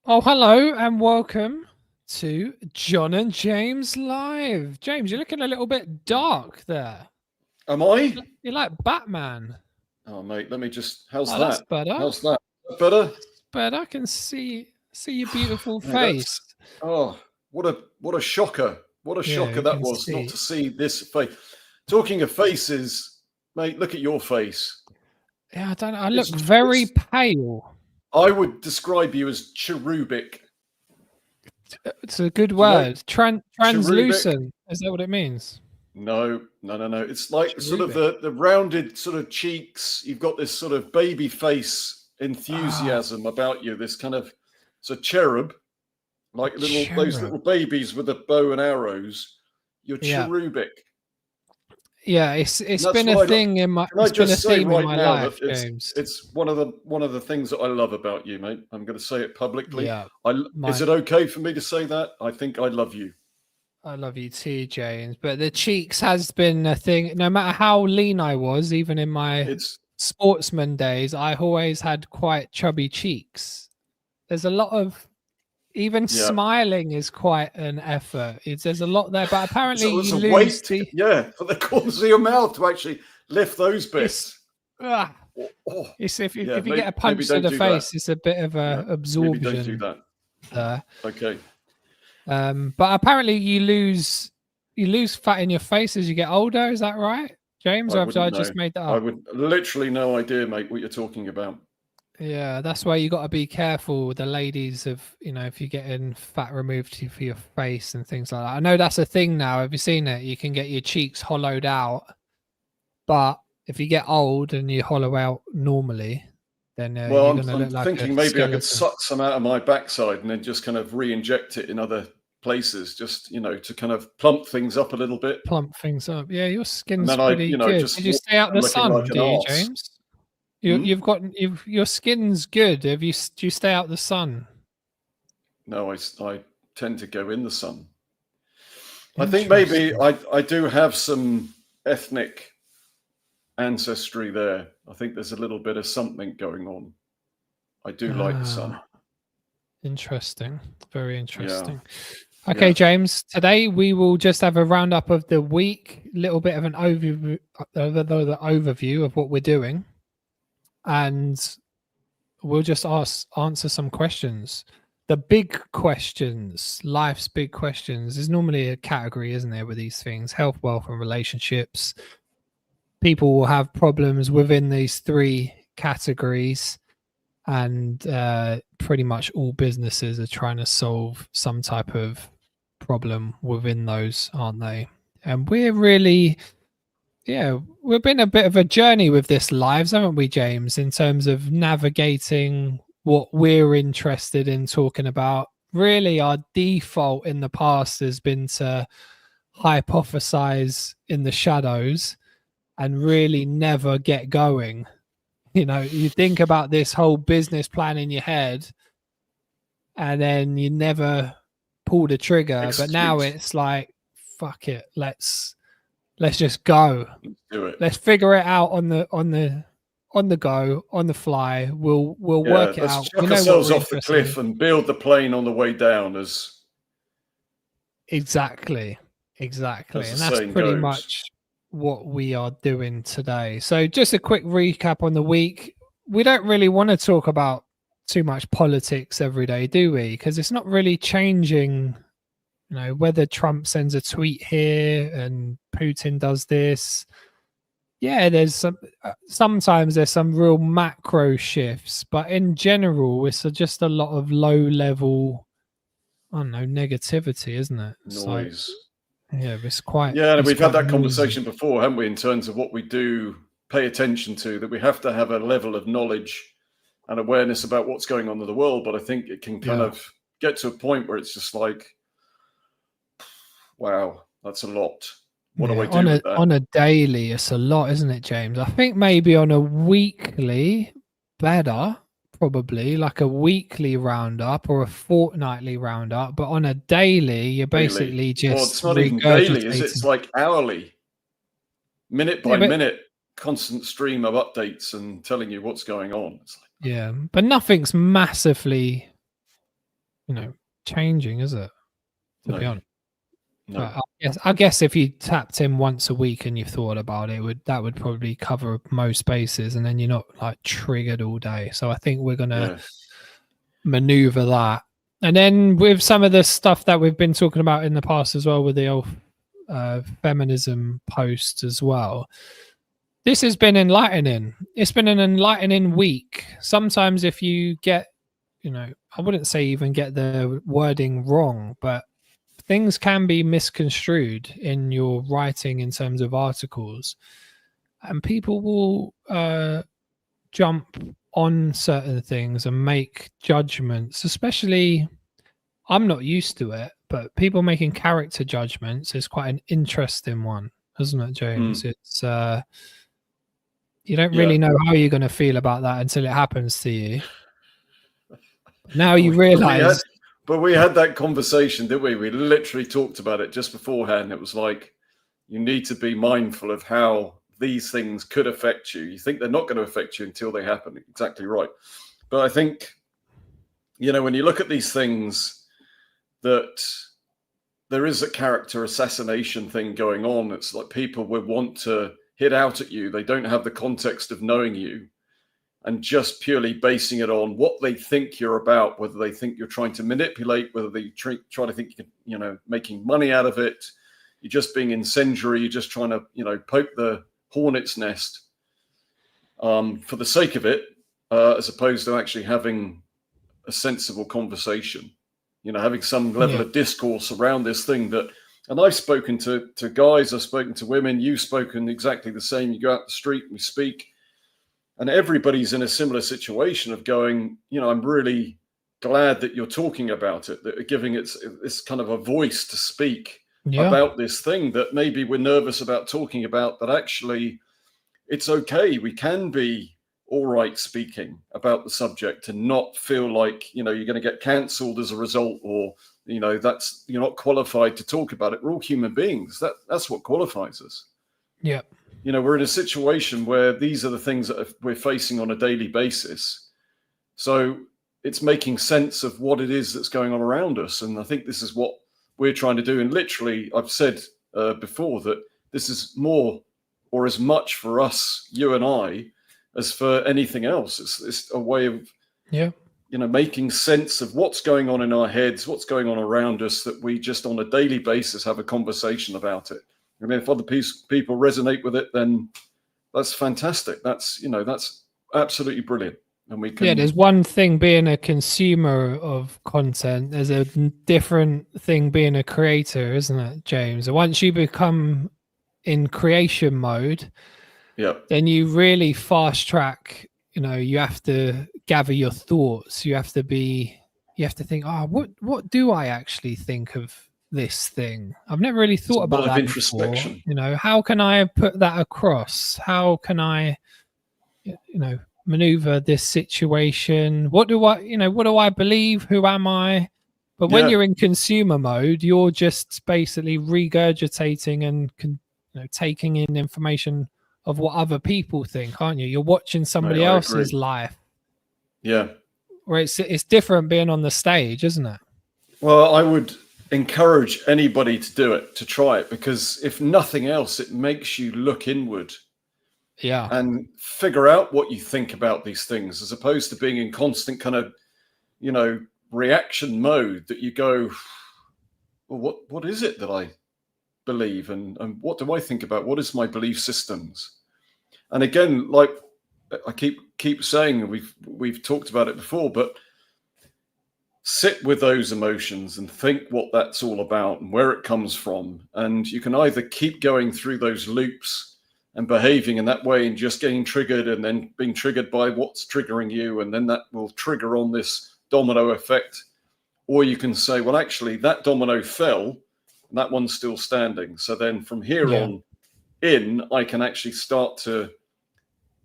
Oh, hello and welcome to John and James Live. James, you're looking a little bit dark there. Am I? You're like Batman. Oh, mate, let me just. How's Oh, that's that? better. How's that? Better? But I can see your beautiful Mate, face. oh, what a shocker! What a Yeah, shocker you that can was not see. to see this face. Talking of faces, mate, look at your face. Yeah, I don't know. I look It's, very it's pale. I would describe you as cherubic. It's a good Do you know word. cherubic? Translucent. Is that what it means? No, no, no, no. It's like sort of Cherubic. the rounded sort of cheeks. You've got this sort of baby face Ah, enthusiasm about you. This kind of it's a cherub, like those cherub. little babies with the bow and arrows. You're Yeah. cherubic. Yeah, it's That's been a what I thing in my can I it's been a just say theme in right my now life, that James. it's one of the things that I love about you, mate. I'm going to say it publicly. Yeah. Is My it okay for me to say that? I think I love you. I love you too, James. But the cheeks has been a thing. No matter how lean I was, even in my It's sportsman days, I always had quite chubby cheeks. There's a lot of even yeah. smiling is quite an effort. There's a lot there, but apparently So it's you a lose weight, the. yeah, for the corners of your mouth to actually lift those It's bits. ah, Oh, oh, it's yeah, if you get a maybe punch to don't the do that. face, it's a bit of Yeah, a maybe don't do absorption that. there. Okay. But apparently you lose fat in your face as you get older. Is that right, James? I Or have wouldn't I know. just made that I up? would literally no idea, mate, what you're talking about. Yeah, that's why you got to be careful, the ladies, of if you're getting fat removed for your face and things like that. I know that's a thing now. Have you seen it? You can get your cheeks hollowed out, but if you get old and you hollow out normally, then Well, you're gonna I'm look like a thinking maybe I could skeleton. suck some out of my backside and then just kind of re-inject it in other places, just to kind of plump things up a little bit. Plump things up. Yeah, your And skin's then I, pretty good. just Did you walk stay out around the looking like sun? an Do you, arse. James? Hmm? Your skin's good. Do you stay out the sun? No, I tend to go in the sun. I think maybe I do have some ethnic ancestry there. I think there's a little bit of something going on. I do like the sun. Interesting. Very Yeah, interesting. Okay, yeah. James. Today we will just have a roundup of the week, little bit of an overview, the overview of what we're doing, and we'll just answer some questions. The big questions, life's big questions, is normally a category, isn't there, with these things: health, wealth, and relationships. People will have problems within these three categories, and pretty much all businesses are trying to solve some type of problem within those, aren't they? And we're really, yeah, we've been a bit of a journey with this lives, haven't we, James, in terms of navigating what we're interested in talking about. Really, our default in the past has been to hypothesize in the shadows and really never get going. You think about this whole business plan in your head and then you never pull the trigger. But now Execute. it's like, fuck it, let's just go. Let's do it. Let's figure it out on the go, on the fly. We'll Yeah, work it let's out. We chuck know what ourselves we're off the interested in. cliff and build the plane on the way down, as Exactly. the And that's saying pretty goes. much what we are doing today. So just a quick recap on the week. We don't really want to talk about too much politics every day, do we? Because it's not really changing, whether Trump sends a tweet here and Putin does this. Yeah, there's sometimes there's some real macro shifts, but in general, it's just a lot of low level, I don't know, negativity, isn't it? It's like, Noise. yeah, it's quite. Yeah, It's we've had quite that noisy. conversation before, haven't we, in terms of what we do pay attention to, that we have to have a level of knowledge and awareness about what's going on in the world. But I think it can kind of get to a point where it's just like, wow, that's a lot. What do I do with that? On a daily, it's a lot, isn't it, James? I think maybe on a weekly, better, probably like a weekly roundup or a fortnightly roundup. But on a daily, you're basically Daily. Well, just it's not even daily, is it? It's regurgitating. like hourly, minute Yeah, by but minute, constant stream of updates and telling you what's going on. It's like, yeah, but nothing's massively changing, is it? To be No. honest. No. But I guess if you tapped in once a week and you thought about it, that would probably cover most bases, and then you're not like triggered all day. So I think we're gonna maneuver that. And then with some of the stuff that we've been talking about in the past as well, with the old feminism post as well, this has been enlightening. It's been an enlightening week. Sometimes if you get, I wouldn't say even get the wording wrong, but things can be misconstrued in your writing in terms of articles, and people will jump on certain things and make judgments. Especially, I'm not used to it, but people making character judgments is quite an interesting one, isn't it, James? It's you don't really know how you're going to feel about that until it happens to you. Now you realize. But we had that conversation, didn't we? We literally talked about it just beforehand. It was like, you need to be mindful of how these things could affect you. You think they're not going to affect you until they happen. Exactly right. But I think, when you look at these things, that there is a character assassination thing going on. It's like people would want to hit out at you. They don't have the context of knowing you, and just purely basing it on what they think you're about, whether they think you're trying to manipulate, whether they try to think you're making money out of it, you're just being incendiary, you're just trying to poke the hornet's nest for the sake of it, as opposed to actually having a sensible conversation, having some level of discourse around this thing. And I've spoken to guys, I've spoken to women, you've spoken exactly the same. You go out the street and we speak, and everybody's in a similar situation of going, I'm really glad that you're talking about it, that you're giving it this kind of a voice to speak about this thing that maybe we're nervous about talking about, but actually it's okay. We can be all right speaking about the subject and not feel like, you're going to get cancelled as a result, or, that's, you're not qualified to talk about it. We're all human beings. That's what qualifies us. Yeah. We're in a situation where these are the things that we're facing on a daily basis. So it's making sense of what it is that's going on around us. And I think this is what we're trying to do. And literally, I've said before that this is more or as much for us, you and I, as for anything else. It's a way of, making sense of what's going on in our heads, what's going on around us, that we just on a daily basis have a conversation about it. I mean, if other people resonate with it, then that's fantastic. That's absolutely brilliant. And we can. Yeah, there's one thing being a consumer of content. There's a different thing being a creator, isn't it, James? And once you become in creation mode, then you really fast track. You have to gather your thoughts. You have to think, what do I actually think of this thing? I've never really thought about that introspection before. How can I put that across? How can I maneuver this situation? What do I believe? Who am I? But when you're in consumer mode, you're just basically regurgitating and taking in information of what other people think, aren't you? You're watching somebody else's life. Yeah. Where it's different being on the stage, isn't it? Well, I would encourage anybody to do it, to try it, because if nothing else, it makes you look inward. Yeah. And figure out what you think about these things, as opposed to being in constant kind of, reaction mode, that you go, well, what is it that I believe? And what do I think about? What is my belief systems? And again, like I keep saying, we've talked about it before, but sit with those emotions and think what that's all about and where it comes from. And you can either keep going through those loops and behaving in that way and just getting triggered and then being triggered by what's triggering you, and then that will trigger on this domino effect. Or you can say, well, actually, that domino fell and that one's still standing. So then from here on in, I can actually start to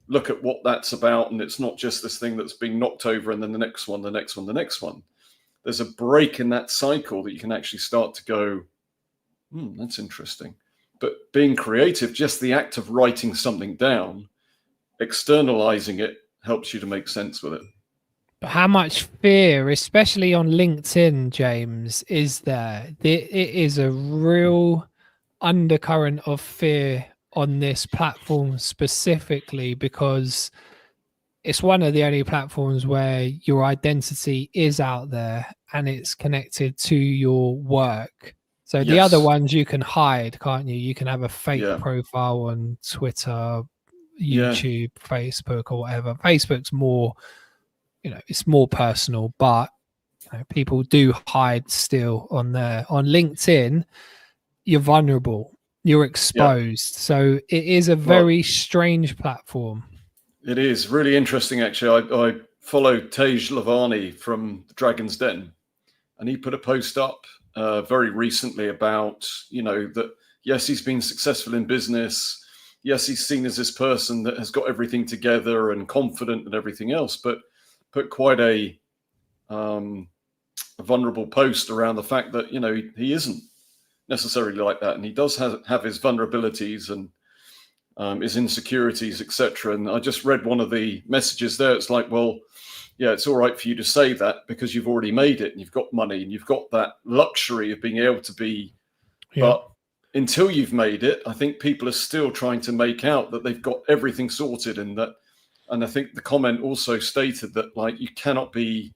look at what that's about. And it's not just this thing that's being knocked over and then the next one, the next one, the next one. There's a break in that cycle that you can actually start to go, that's interesting. But being creative, just the act of writing something down, externalizing it, helps you to make sense with it. How much fear, especially on LinkedIn, James, is there? It is a real undercurrent of fear on this platform specifically because it's one of the only platforms where your identity is out there and it's connected to your work. So the other Yes. ones you can hide, can't you? You can have a fake Yeah. profile on Twitter, Yeah. YouTube, Facebook, or whatever. Facebook's more, it's more personal, but people do hide still on there. On LinkedIn, you're vulnerable, you're Yeah. exposed. So it is a Well, very strange platform. it is really interesting, actually. I follow Tej Lavani from Dragon's Den, and he put a post up very recently about, that, yes, he's been successful in business. Yes, he's seen as this person that has got everything together and confident and everything else, but put quite a vulnerable post around the fact that, he isn't necessarily like that. And he does have his vulnerabilities and his insecurities, etc. And I just read one of the messages there. It's like, well, yeah, it's all right for you to say that because you've already made it and you've got money and you've got that luxury of being able to be. Yeah. But until you've made it, I think people are still trying to make out that they've got everything sorted, and I think the comment also stated that, like, you cannot be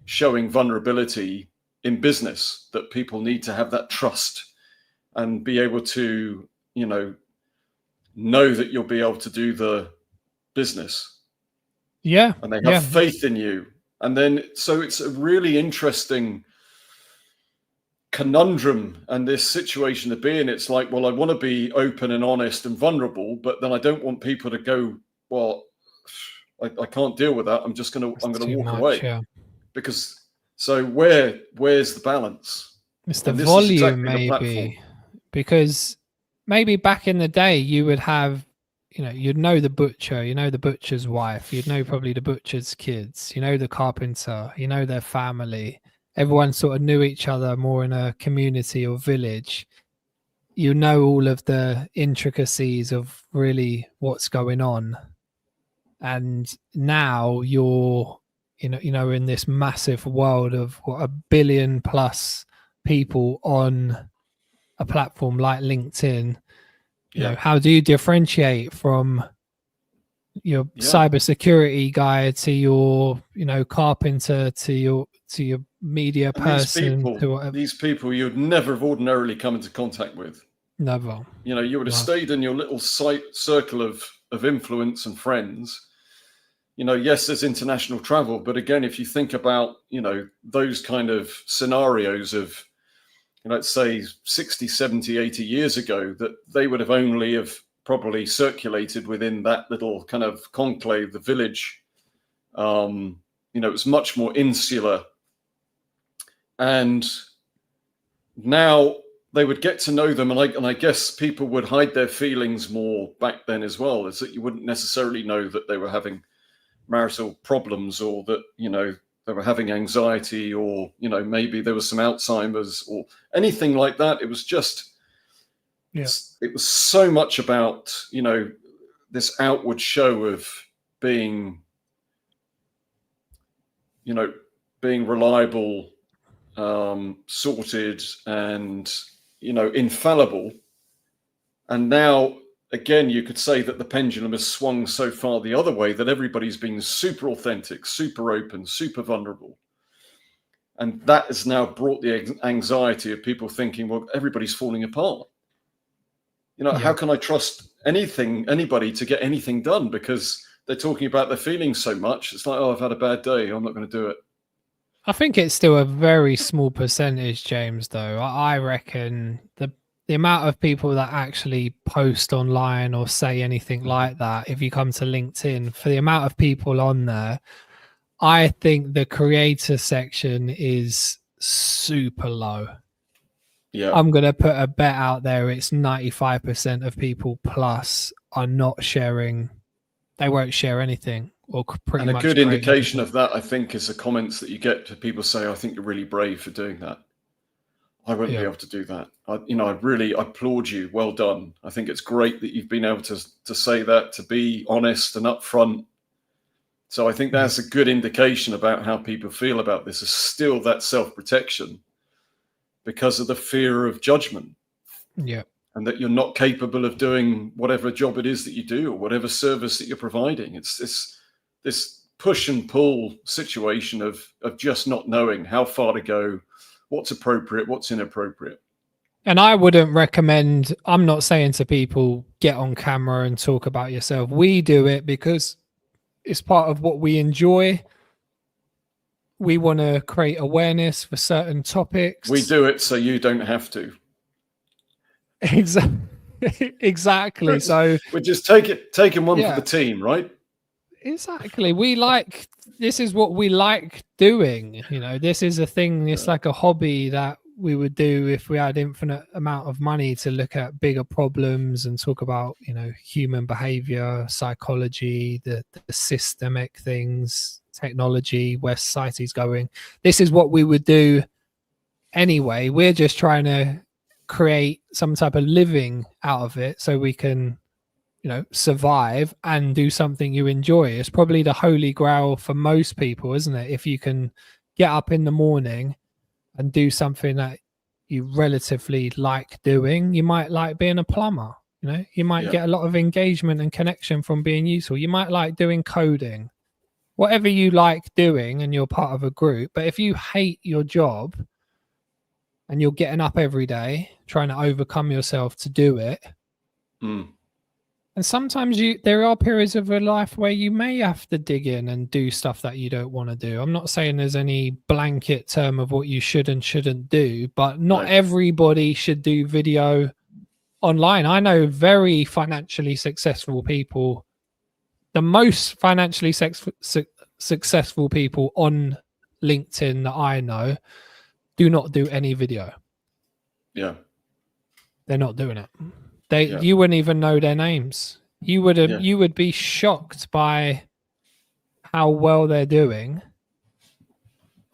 showing vulnerability in business, that people need to have that trust and be able to, know that you'll be able to do the business. Yeah. And they have faith in you. And then, so it's a really interesting conundrum and this situation to be in. It's like, well, I want to be open and honest and vulnerable, but then I don't want people to go, well, I can't deal with that. I'm going to walk away. Yeah. Because so where's the balance? It's the And this is volume, exactly the platform. maybe, because maybe back in the day you would have, you'd know the butcher, the butcher's wife, you'd know probably the butcher's kids, the carpenter, their family. Everyone sort of knew each other more in a community or village. You know all of the intricacies of really what's going on. And now you're, in this massive world of what, 1 billion plus people on a platform like LinkedIn. How do you differentiate from your cybersecurity guy to your, carpenter to your media person? These people you'd never have ordinarily come into contact with. Never. You would have stayed in your little circle of influence and friends. Yes, there's international travel, but again, if you think about, those kind of scenarios of, let's say 60, 70, 80 years ago, that they would have only have probably circulated within that little kind of conclave, the village. It was much more insular. And now they would get to know them. And I guess people would hide their feelings more back then as well, is that you wouldn't necessarily know that they were having marital problems, or that, they were having anxiety, or, maybe there was some Alzheimer's or anything like that. It was just, it was so much about, this outward show of being, being reliable, sorted, and, infallible. And now, again, you could say that the pendulum has swung so far the other way that everybody's been super authentic, super open, super vulnerable. And that has now brought the anxiety of people thinking, well, everybody's falling apart. How can I trust anybody to get anything done? Because they're talking about their feelings so much. It's like, oh, I've had a bad day, I'm not going to do it. I think it's still a very small percentage, James, though. I reckon the amount of people that actually post online or say anything like that, if you come to LinkedIn, for the amount of people on there, I think the creator section is super low. Yeah. I'm going to put a bet out there. It's 95% of people plus are not sharing. They won't share anything, or pretty much. And a good indication of that, I think, is the comments that you get to people say, I think you're really brave for doing that. I won't be able to do that. I really applaud you. Well done. I think it's great that you've been able to say that, to be honest and upfront, So I think that's a good indication about how people feel about this, is still that self-protection because of the fear of judgment. Yeah. And that you're not capable of doing whatever job it is that you do or whatever service that you're providing. It's this push and pull situation of just not knowing how far to go, what's appropriate, what's inappropriate. And I wouldn't recommend, I'm not saying to people, get on camera and talk about yourself. We do it because it's part of what we enjoy. We want to create awareness for certain topics. We do it so you don't have to. Exactly. So we're just taking one for the team, right? Exactly. This is what we like doing. This is a thing. It's like a hobby that we would do if we had infinite amount of money to look at bigger problems and talk about, human behavior, psychology, the systemic things, technology, where society's going. This is what we would do anyway. We're just trying to create some type of living out of it so we can survive and do something you enjoy. It's probably the holy grail for most people, isn't it? If you can get up in the morning and do something that you relatively like doing. You might like being a plumber, you might get a lot of engagement and connection from being useful. You might like doing coding, whatever you like doing, and you're part of a group. But if you hate your job and you're getting up every day trying to overcome yourself to do it. And sometimes there are periods of your life where you may have to dig in and do stuff that you don't want to do. I'm not saying there's any blanket term of what you should and shouldn't do, but not everybody should do video online. I know very financially successful people, the most financially successful people on LinkedIn that I know, do not do any video. Yeah. They're not doing it. You wouldn't even know their names. You would be shocked by how well they're doing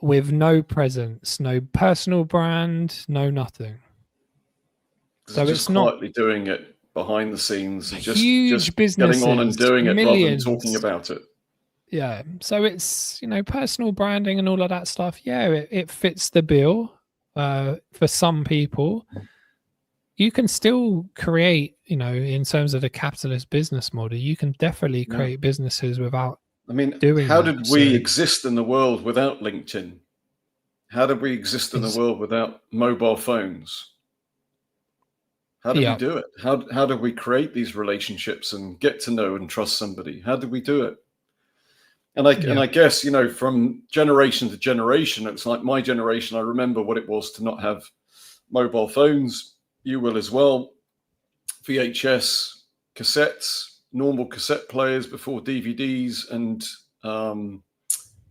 with no presence, no personal brand, no nothing. So it's quietly doing it behind the scenes, just businesses, getting on and doing it rather than talking about it. Yeah. So it's, personal branding and all of that stuff. Yeah, it fits the bill for some people. You can still create, in terms of the capitalist business model, you can definitely create businesses without doing how did we exist in the world without LinkedIn? How did we exist in the world without mobile phones? How did we do it? How did we create these relationships and get to know and trust somebody? How did we do it? And I guess, from generation to generation, it's like my generation, I remember what it was to not have mobile phones. You will as well. VHS cassettes, normal cassette players before DVDs and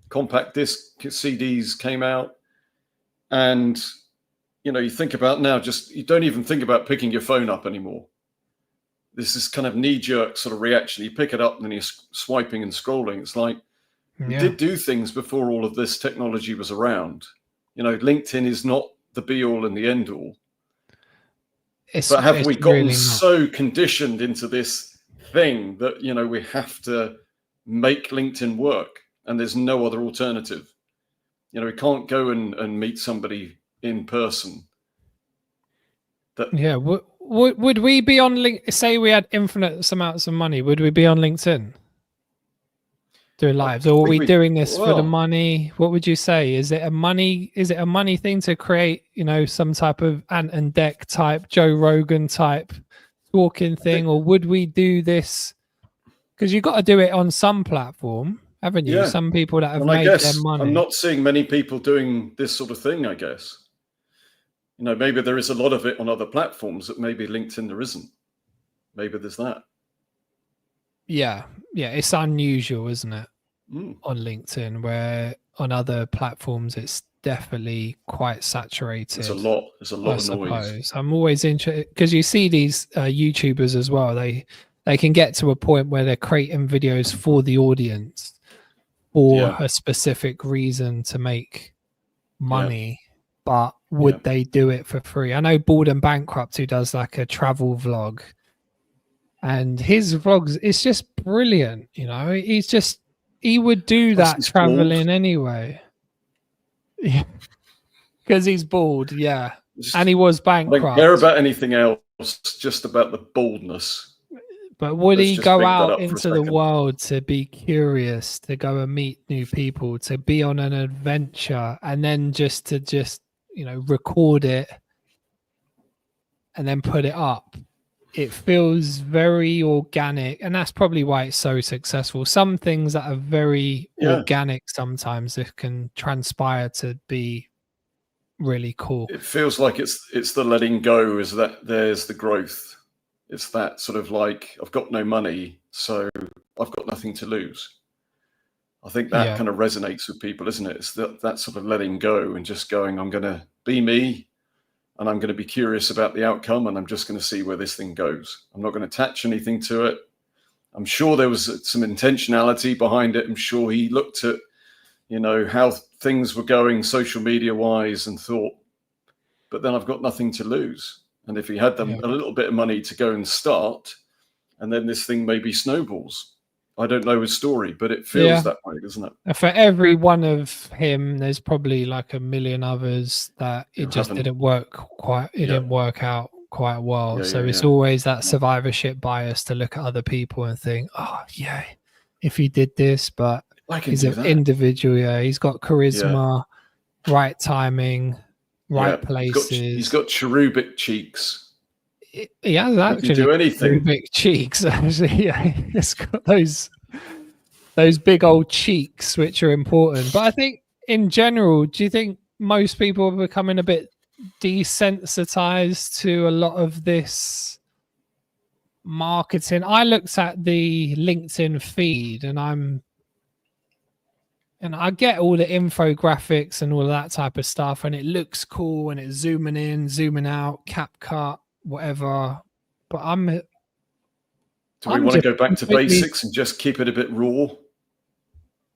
compact disc CDs came out. And, you think about now, you don't even think about picking your phone up anymore. This is kind of knee-jerk sort of reaction. You pick it up and then you're swiping and scrolling. It's like, we did do things before all of this technology was around. LinkedIn is not the be-all and the end-all. But have we gotten really so conditioned into this thing that, we have to make LinkedIn work and there's no other alternative? We can't go and meet somebody in person. Would we be on LinkedIn? Say we had infinite amounts of money, would we be on LinkedIn doing lives, or are we doing this for the money? What would you say? Is it a money thing to create, some type of Ant and Dec type, Joe Rogan type talking thing, or would we do this because you got to do it on some platform, haven't you? Yeah. Some people that have made their money. I'm not seeing many people doing this sort of thing, I guess. Maybe there is a lot of it on other platforms that maybe LinkedIn there isn't. Maybe there's that. Yeah, it's unusual, isn't it? On LinkedIn, where on other platforms it's definitely quite saturated. There's a lot of noise. I'm always interested because you see these YouTubers as well. They can get to a point where they're creating videos for the audience for a specific reason to make money. But would they do it for free? I know Bald and Bankrupt, who does like a travel vlog. And his vlogs, it's just brilliant. He's just He would do Plus that he's traveling bald. anyway. Yeah. Because he's bald, yeah. Just- And he was I don't care bankrupt. about anything else, just about the baldness. But would Let's he just go bring that out up for a into the second. world to be curious, to go and meet new people, to be on an adventure, and then just record it and then put it up? It feels very organic, and that's probably why it's so successful. Some things that are very organic sometimes that can transpire to be really cool. It feels like it's the letting go, is that there's the growth. It's that sort of like, I've got no money, so I've got nothing to lose. I think that kind of resonates with people, isn't it? It's that sort of letting go and just going, I'm going to be me, and I'm going to be curious about the outcome, and I'm just going to see where this thing goes. I'm not going to attach anything to it. I'm sure there was some intentionality behind it. I'm sure he looked at, how things were going social media wise and thought, but then I've got nothing to lose. And if he had them a little bit of money to go and start, and then this thing maybe snowballs. I don't know his story, but it feels that way, doesn't it? For every one of him, there's probably like a million others that it just didn't work didn't work out quite well. So it's always that survivorship bias to look at other people and think, oh yeah, if he did this, but he's an individual. He's got charisma, right timing, right places. He's got cherubic cheeks. He has actually do anything. Cherubic cheeks. Actually, he's got those big old cheeks, which are important. But I think in general, do you think most people are becoming a bit desensitized to a lot of this marketing? I looked at the LinkedIn feed, and I get all the infographics and all of that type of stuff, and it looks cool, and it's zooming in, zooming out, CapCut, whatever. But do we want to go back to basics and just keep it a bit raw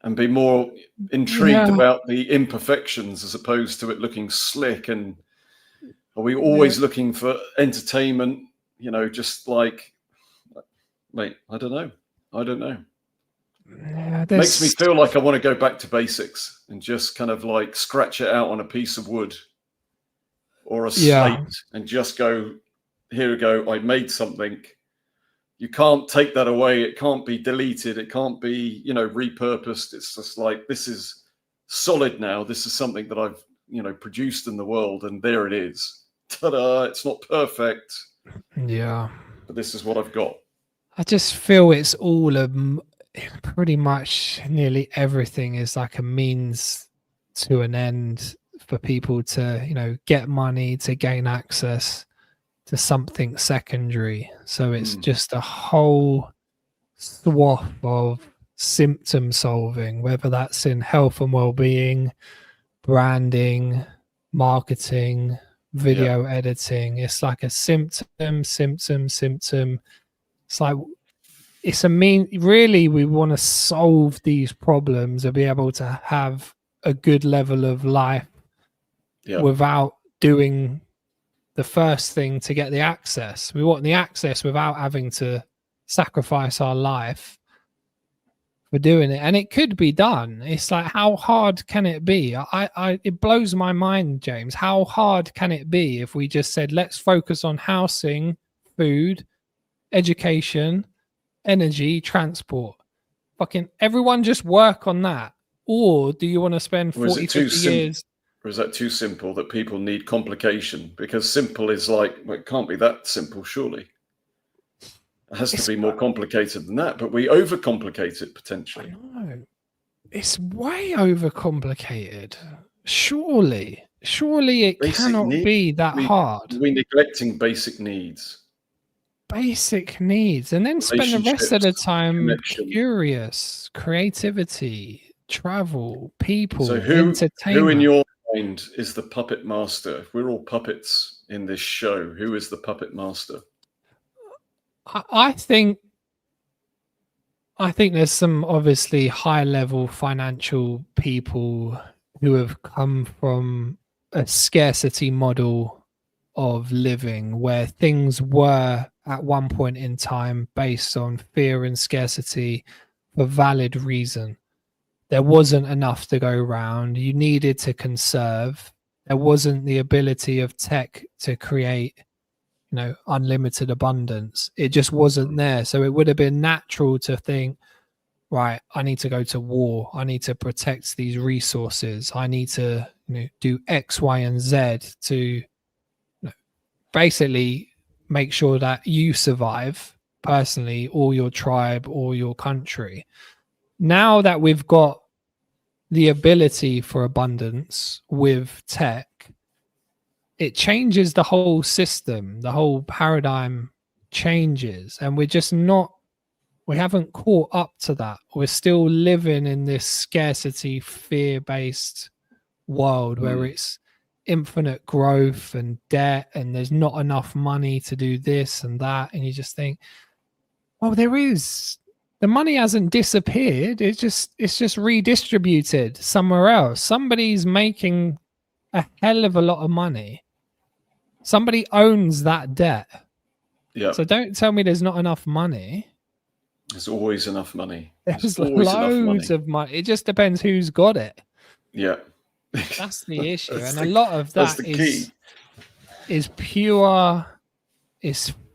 and be more intrigued about the imperfections as opposed to it looking slick? And are we always looking for entertainment, just like, mate, I don't know. Makes me feel like I want to go back to basics and just kind of like scratch it out on a piece of wood or a slate and just go, here we go, I made something. You can't take that away. It can't be deleted. It can't be, repurposed. It's just like, this is solid now. This is something that I've, produced in the world, and there it is. Ta-da! It's not perfect. Yeah. But this is what I've got. I just feel it's all pretty much nearly everything is like a means to an end for people to, get money, to gain access to something secondary. So it's just a whole swath of symptom solving, whether that's in health and well-being, branding, marketing, video editing. It's like a symptom. It's like, it's really, we want to solve these problems and be able to have a good level of life without doing the first thing to get the access. We want the access without having to sacrifice our life for doing it. And it could be done. It's like, how hard can it be? It blows my mind, James. How hard can it be if we just said, let's focus on housing, food, education, energy, transport? Fucking everyone just work on that. Or do you want to spend 40, 50 years? Or is that too simple that people need complication? Because simple is like, well, it can't be that simple, surely. It has to be more complicated than that, but we overcomplicate it potentially. I know. It's way overcomplicated. Surely it cannot be that hard. We're neglecting basic needs. Basic needs, and then spend the rest of the time curious, creativity, travel, people, entertainment. Who in your mind is the puppet master? If we're all puppets in this show, who is the puppet master? I think there's some obviously high level financial people who have come from a scarcity model of living where things were at one point in time based on fear and scarcity for valid reason. there wasn't enough to go around. You needed to conserve. There wasn't the ability of tech to create, unlimited abundance. It just wasn't there. So it would have been natural to think, right, I need to go to war. I need to protect these resources. I need to do X, Y, and Z to basically make sure that you survive personally, or your tribe, or your country. Now that we've got the ability for abundance with tech, it changes the whole system. The whole paradigm changes, and we haven't caught up to that. We're still living in this scarcity, fear-based world where it's infinite growth and debt, and there's not enough money to do this and that. And you just think, well, the money hasn't disappeared. It's just redistributed somewhere else. Somebody's making a hell of a lot of money. Somebody owns that debt. Yeah. So don't tell me there's not enough money. There's always enough money. There's loads of money. It just depends who's got it. Yeah. That's the issue. And a lot of that is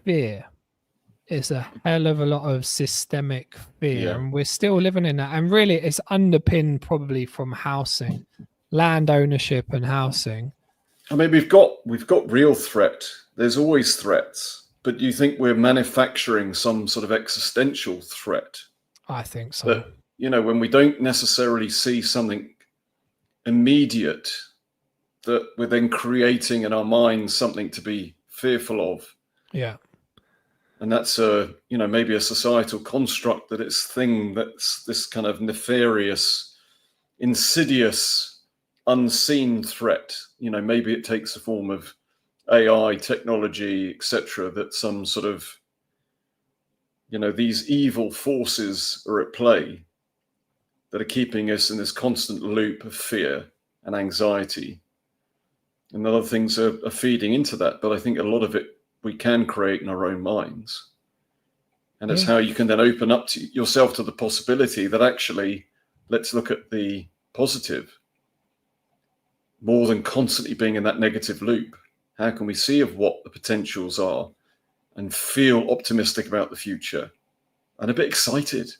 fear. It's a hell of a lot of systemic fear. And we're still living in that. And really, it's underpinned probably from housing, land ownership and housing. I mean, we've got real threat. There's always threats. But do you think we're manufacturing some sort of existential threat? I think so. That, when we don't necessarily see something immediate, that we're then creating in our minds something to be fearful of. Yeah. And that's maybe a societal construct that's this kind of nefarious, insidious, unseen threat. Maybe it takes the form of AI, technology, etc., that some sort of, these evil forces are at play that are keeping us in this constant loop of fear and anxiety. And other things are feeding into that. But I think a lot of it we can create in our own minds. And it's how you can then open up to yourself to the possibility that actually, let's look at the positive more than constantly being in that negative loop. How can we see of what the potentials are and feel optimistic about the future and a bit excited?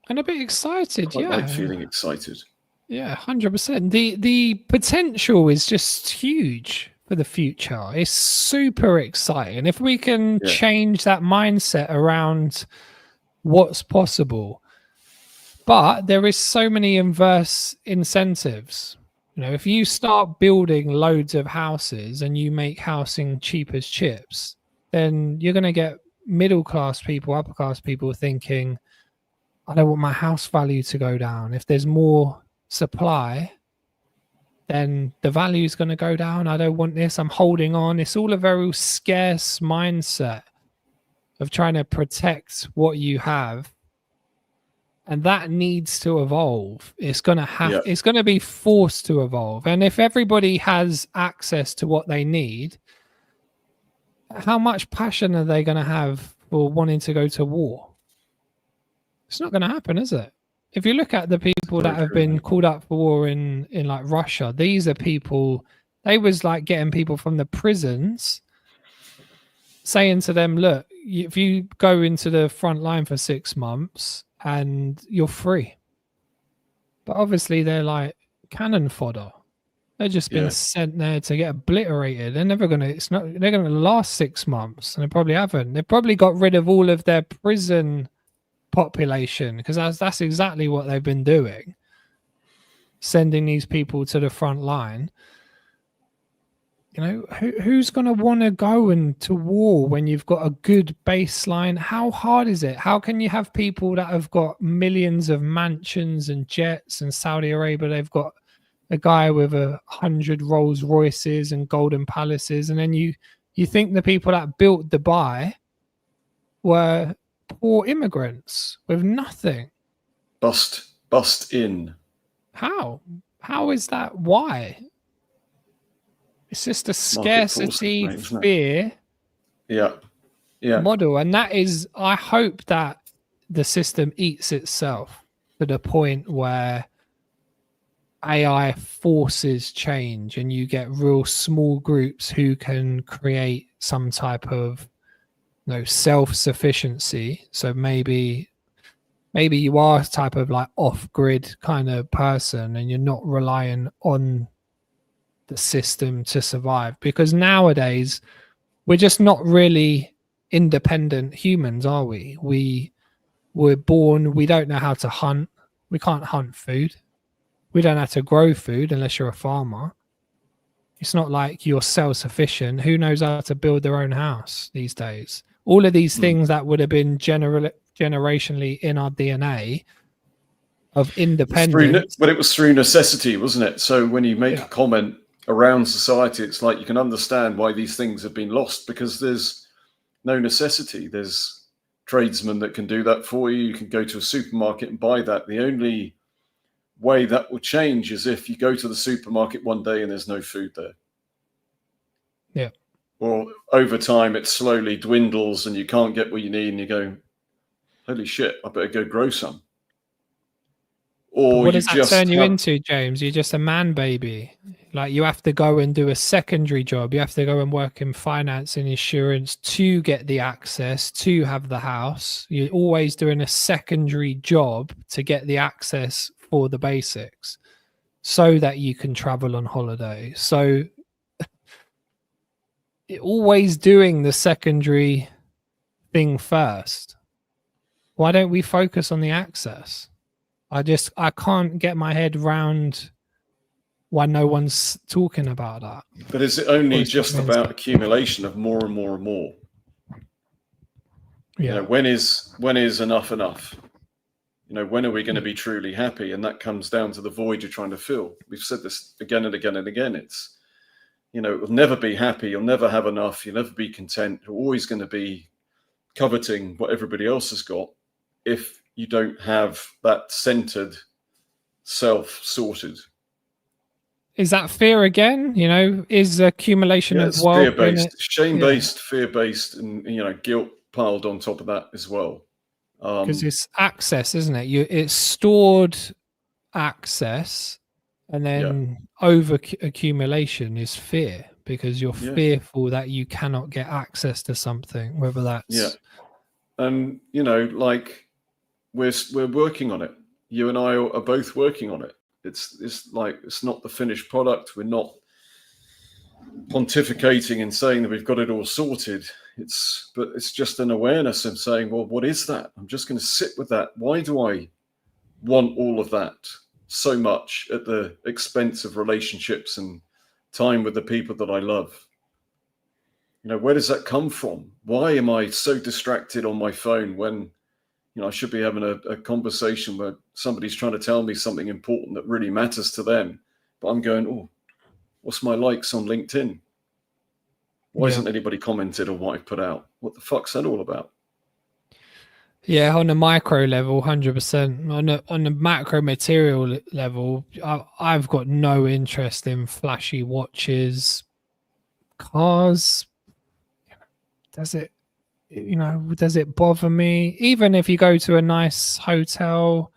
Quite like feeling excited. Yeah, 100%. The potential is just huge for the future. It's super exciting. If we can change that mindset around what's possible. But there is so many inverse incentives. If you start building loads of houses and you make housing cheap as chips, then you're going to get middle class people, upper class people thinking, I don't want my house value to go down. If there's more supply, then the value is going to go down. I don't want this. I'm holding on. It's all a very scarce mindset of trying to protect what you have. And that needs to evolve. It's going to it's going to be forced to evolve. And if everybody has access to what they need, how much passion are they going to have for wanting to go to war? It's not going to happen, is it? If you look at the people that have been called up for war in like Russia, these are people, they was like getting people from the prisons saying to them, look, if you go into the front line for 6 months and you're free. But obviously they're like cannon fodder. They've just been sent there to get obliterated. They're never going to, they're going to last 6 months, and they probably haven't. They've probably got rid of all of their prison population, because that's exactly what they've been doing, sending these people to the front line. Who's going to want to go into war when you've got a good baseline? How hard is it? How can you have people that have got millions of mansions and jets? In Saudi Arabia, they've got a guy with 100 Rolls Royces and golden palaces, and then you think the people that built Dubai were poor immigrants with nothing. Bust in. How is that? Why? It's just a scarcity fear model. And that is, I hope that the system eats itself to the point where AI forces change and you get real small groups who can create some type of self-sufficiency. So maybe you are a type of like off-grid kind of person and you're not relying on the system to survive, because nowadays we're just not really independent humans, are we? We're born, we don't know how to hunt, we can't hunt food, we don't know how to grow food unless you're a farmer. It's not like you're self-sufficient. Who knows how to build their own house these days? All of these things that would have been generationally in our DNA of independence. But it was through necessity, wasn't it? So when you make a comment around society, it's like you can understand why these things have been lost, because there's no necessity. There's tradesmen that can do that for you. You can go to a supermarket and buy that. The only way that will change is if you go to the supermarket one day and there's no food there. Yeah. Or over time it slowly dwindles and you can't get what you need and you go, holy shit, I better go grow some. Or what does that turn you into, James? You're just a man baby. Like, you have to go and do a secondary job. You have to go and work in finance and insurance to get the access to have the house. You're always doing a secondary job to get the access for the basics so that you can travel on holiday. So always doing the secondary thing first. Why don't we focus on the access? I can't get my head round why no one's talking about that. But is it only just about accumulation of more and more and more? Yeah. You know, when is enough enough? You know, when are we going to be truly happy? And that comes down to the void you're trying to fill. We've said this again and again and again. It's, you know, you'll never be happy. You'll never have enough. You'll never be content. You're always going to be coveting what everybody else has got if you don't have that centered self sorted. Is that fear again? You know, is accumulation of wealth fear-based, shame-based, fear-based, and, you know, guilt piled on top of that as well. Because it's access, isn't it? It's stored access, and then over accumulation is fear, because you're fearful that you cannot get access to something, whether that's and you know, like we're working on it. You and I are both working on it. It's like, it's not the finished product. We're not pontificating and saying that we've got it all sorted. But it's just an awareness of saying, well, what is that? I'm just going to sit with that. Why do I want all of that so much at the expense of relationships and time with the people that I love? You know, where does that come from? Why am I so distracted on my phone when, you know, I should be having a conversation where somebody's trying to tell me something important that really matters to them, but I'm going, oh, what's my likes on LinkedIn? Why hasn't anybody commented on what I put out? What the fuck's that all about? Yeah, on a micro level, 100%. On a macro material level, I've got no interest in flashy watches, cars. Does it bother me? Even if you go to a nice hotel,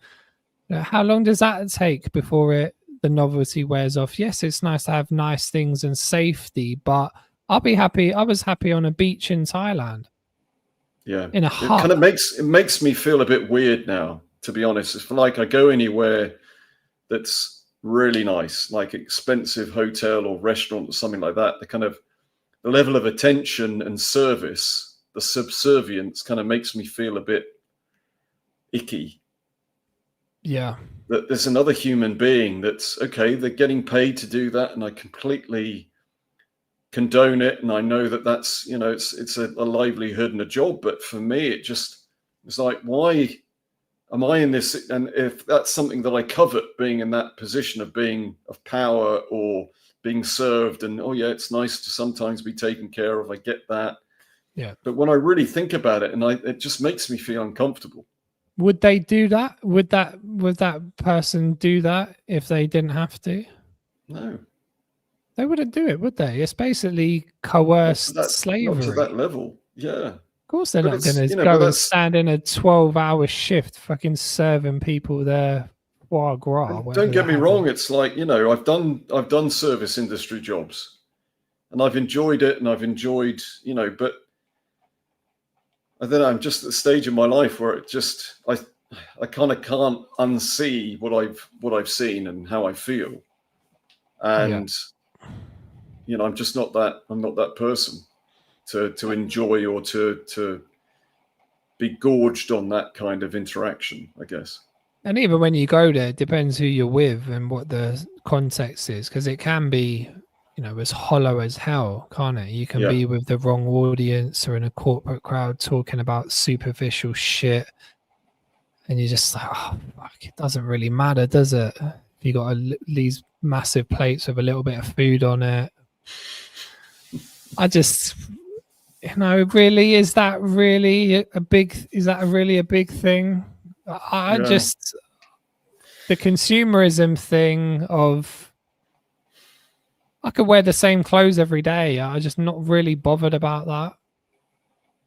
how long does that take before the novelty wears off? Yes, it's nice to have nice things and safety, but I'll be happy. I was happy on a beach in Thailand. Yeah, in a hut. It kind of makes me feel a bit weird now, to be honest. It's like I go anywhere that's really nice, like expensive hotel or restaurant or something like that. The level of attention and service, the subservience, kind of makes me feel a bit icky. Yeah. That there's another human being that's okay. They're getting paid to do that, and I completely condone it, and I know that that's, you know, it's a livelihood and a job, but for me it's like, why am I in this? And if that's something that I covet, being in that position of being of power or being served, and it's nice to sometimes be taken care of, I get that, but when I really think about it, it just makes me feel uncomfortable. Would they do that? Would that person do that if they didn't have to? No. They wouldn't do it, would they? It's basically coerced slavery. Not to that level, yeah. Of course they're not going to go and stand in a 12-hour shift fucking serving people their foie gras. Don't get me wrong. It's like, I've done service industry jobs, and I've enjoyed it, and I've enjoyed, but I don't know, I'm just at the stage in my life where it just, I kind of can't unsee what I've seen and how I feel. And, I'm just not that person to enjoy or to be gorged on that kind of interaction, I guess. And even when you go there, it depends who you're with and what the context is, because it can be, as hollow as hell, can't it? You can be with the wrong audience or in a corporate crowd talking about superficial shit, and you're just like, oh, fuck, it doesn't really matter, does it? If you got these massive plates with a little bit of food on it, I just, really, is that really a big thing? I just, the consumerism thing of, I could wear the same clothes every day. I'm just not really bothered about that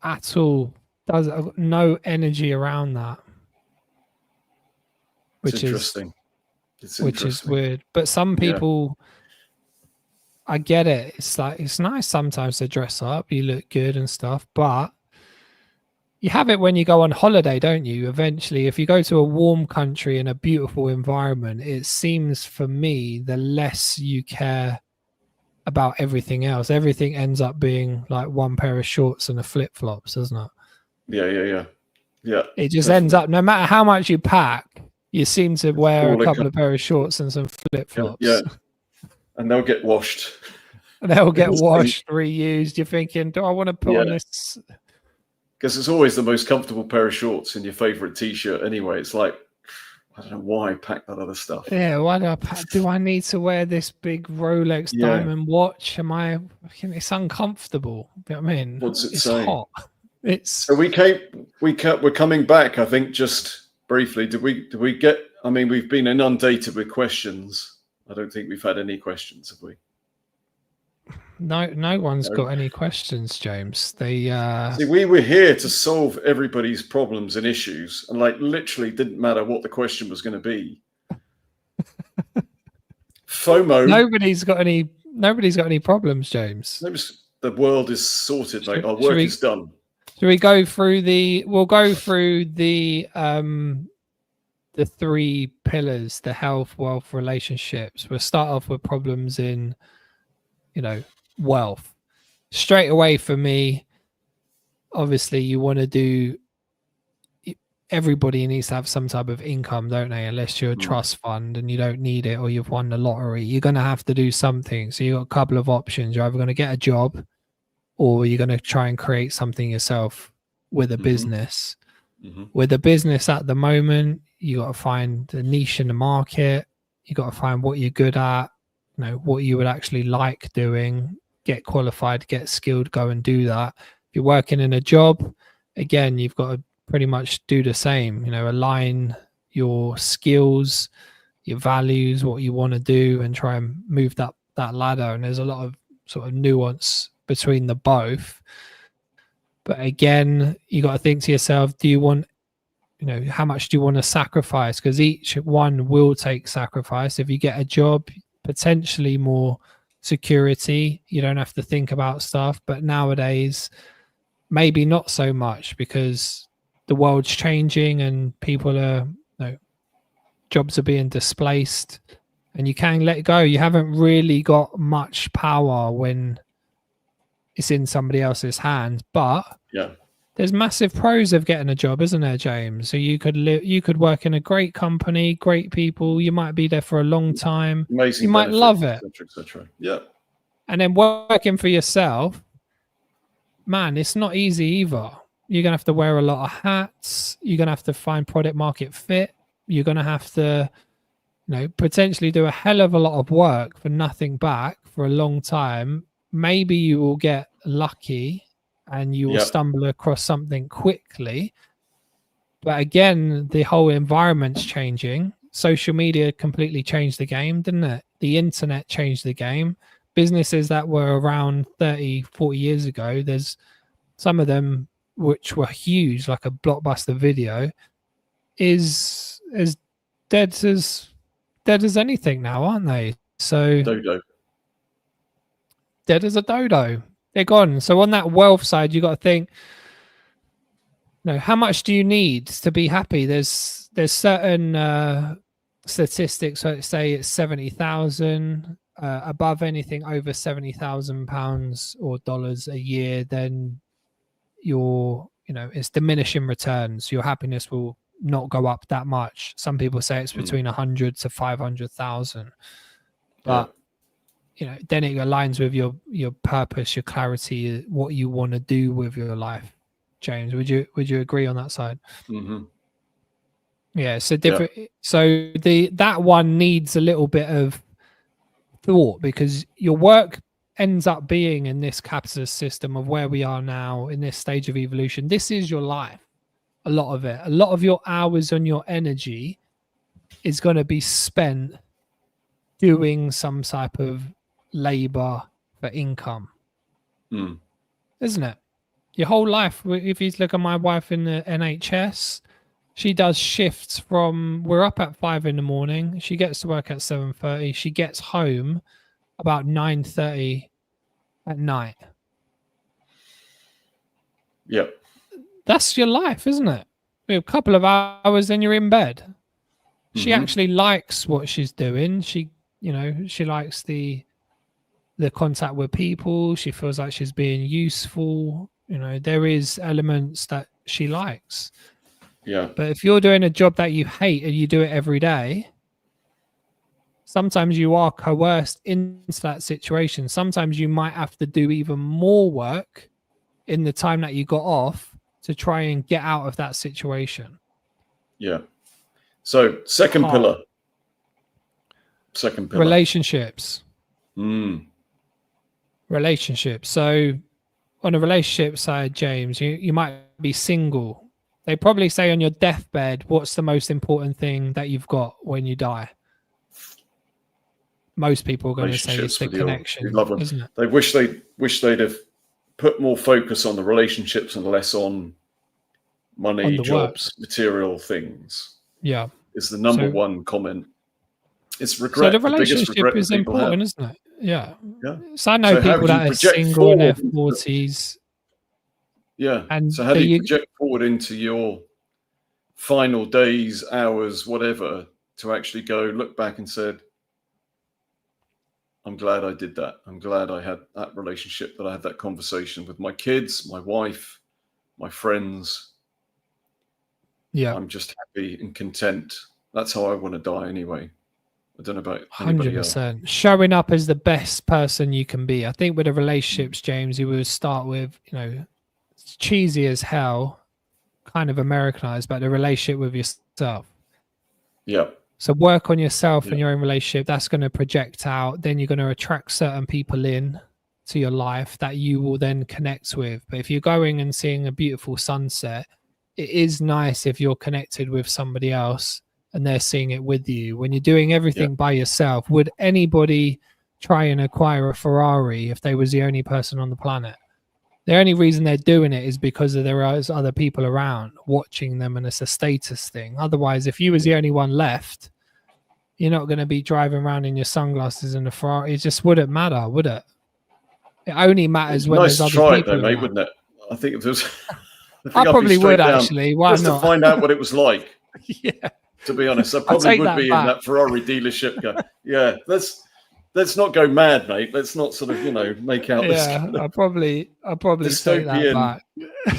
at all. I've got no energy around that. Which interesting. Which is weird. But some people, I get it. It's like, it's nice sometimes to dress up. You look good and stuff, but you have it when you go on holiday, don't you? Eventually, if you go to a warm country in a beautiful environment, it seems for me, the less you care about everything else, everything ends up being like one pair of shorts and a flip-flops, doesn't it? Yeah. It just ends up, no matter how much you pack, you seem to wear a couple of pair of shorts and some flip-flops. Yeah. And they'll get washed. They'll get washed, reused. You're thinking, do I want to put on this? Because it's always the most comfortable pair of shorts in your favorite t-shirt anyway. It's like, I don't know why I pack that other stuff. Yeah, why do I need to wear this big Rolex diamond watch? It's uncomfortable. You know what I mean? What's it it's saying? Hot. So we're coming back, I think, just briefly. Did we get, we've been inundated with questions. I don't think we've had any questions, have we? No one's got any questions, James. They see, we were here to solve everybody's problems and issues, and literally didn't matter what the question was going to be. FOMO. Nobody's got any problems, James. The world is sorted, mate. Our work is done. Should we go through we'll go through the 3 pillars, the health, wealth, relationships. We'll start off with problems in, wealth. Straight away for me, obviously you want to do, everybody needs to have some type of income, don't they? Unless you're a trust fund and you don't need it, or you've won the lottery, you're going to have to do something. So you've got a couple of options. You're either going to get a job, or you're going to try and create something yourself with a business. With a business at the moment, you got to find a niche in the market. You got to find what you're good at, what you would actually like doing, get qualified, get skilled, go and do that. If you're working in a job, again, you've got to pretty much do the same, align your skills, your values, what you want to do, and try and move that ladder. And there's a lot of sort of nuance between the both. But again, you got to think to yourself, do you want, how much do you want to sacrifice? Because each one will take sacrifice. If you get a job, potentially more security, you don't have to think about stuff. But nowadays, maybe not so much, because the world's changing and people are, jobs are being displaced, and you can let go. You haven't really got much power when it's in somebody else's hands, but there's massive pros of getting a job, isn't there, James? So you could work in a great company, great people. You might be there for a long time. Amazing. You might love it, etc. Yeah. And then working for yourself, man, it's not easy either. You're gonna have to wear a lot of hats. You're gonna have to find product market fit. You're gonna have to, potentially do a hell of a lot of work for nothing back for a long time. Maybe you will get lucky and you will stumble across something quickly. But again, the whole environment's changing. Social media completely changed the game, didn't it? The internet changed the game. Businesses that were around 30, 40 years ago, there's some of them which were huge, like a Blockbuster Video, is dead as anything now, aren't they? So Dodo. dead as a dodo. They're gone. So on that wealth side, you got to think, how much do you need to be happy? There's certain statistics. So say it's 70,000. Above anything over £70,000 or dollars a year, then it's diminishing returns. Your happiness will not go up that much. Some people say it's between 100 to 500,000, but then it aligns with your purpose, your clarity, what you want to do with your life. James, would you agree on that side? Mm-hmm. Yeah, so different. Yeah. So that one needs a little bit of thought, because your work ends up being in this capitalist system of where we are now in this stage of evolution. This is your life. A lot of it, a lot of your hours and your energy is going to be spent doing some type of labor for income, isn't it? Your whole life. If you look at my wife in the NHS, she does shifts we're up at 5 a.m. She gets to work at 7:30. She gets home about 9:30 at night. Yep. That's your life, isn't it? A couple of hours, then you're in bed. She actually likes what she's doing. She likes the contact with people. She feels like she's being useful. There is elements that she likes. Yeah. But if you're doing a job that you hate and you do it every day, sometimes you are coerced into that situation. Sometimes you might have to do even more work in the time that you got off to try and get out of that situation. Yeah. So second pillar. Relationships. Relationships. So on the relationship side, James, you might be single. They probably say on your deathbed, what's the most important thing that you've got when you die? Most people are going to say it's the connection, isn't it? They wish they'd have put more focus on the relationships and less on money, jobs, material things. Yeah. Is the number one comment. It's regret. So the relationship is important, isn't it? Yeah. So I know people that are single in their 40s. Yeah. And so how do you project forward into your final days, hours, whatever, to actually go look back and said, I'm glad I did that. I'm glad I had that relationship, that I had that conversation with my kids, my wife, my friends. Yeah. I'm just happy and content. That's how I want to die anyway. I don't know about 100%. Showing up as the best person you can be. I think with the relationships, James, you would start with, it's cheesy as hell, kind of Americanized, but the relationship with yourself. Yeah. So work on yourself and your own relationship. That's going to project out. Then you're going to attract certain people in to your life that you will then connect with. But if you're going and seeing a beautiful sunset, it is nice if you're connected with somebody else and they're seeing it with you. When you're doing everything by yourself, would anybody try and acquire a Ferrari if they was the only person on the planet? The only reason they're doing it is because there are other people around watching them and it's a status thing. Otherwise, if you was the only one left, you're not going to be driving around in your sunglasses and a Ferrari. It just wouldn't matter, would it? It only matters when there's other people. Nice to try it though, mate, wouldn't it? I think if there's... I probably would actually. Why not? Just to find out what it was like. Yeah. To be honest, I probably would be in that Ferrari dealership. Yeah, let's not go mad, mate. Let's not sort of, make out this. Yeah, I probably take that back.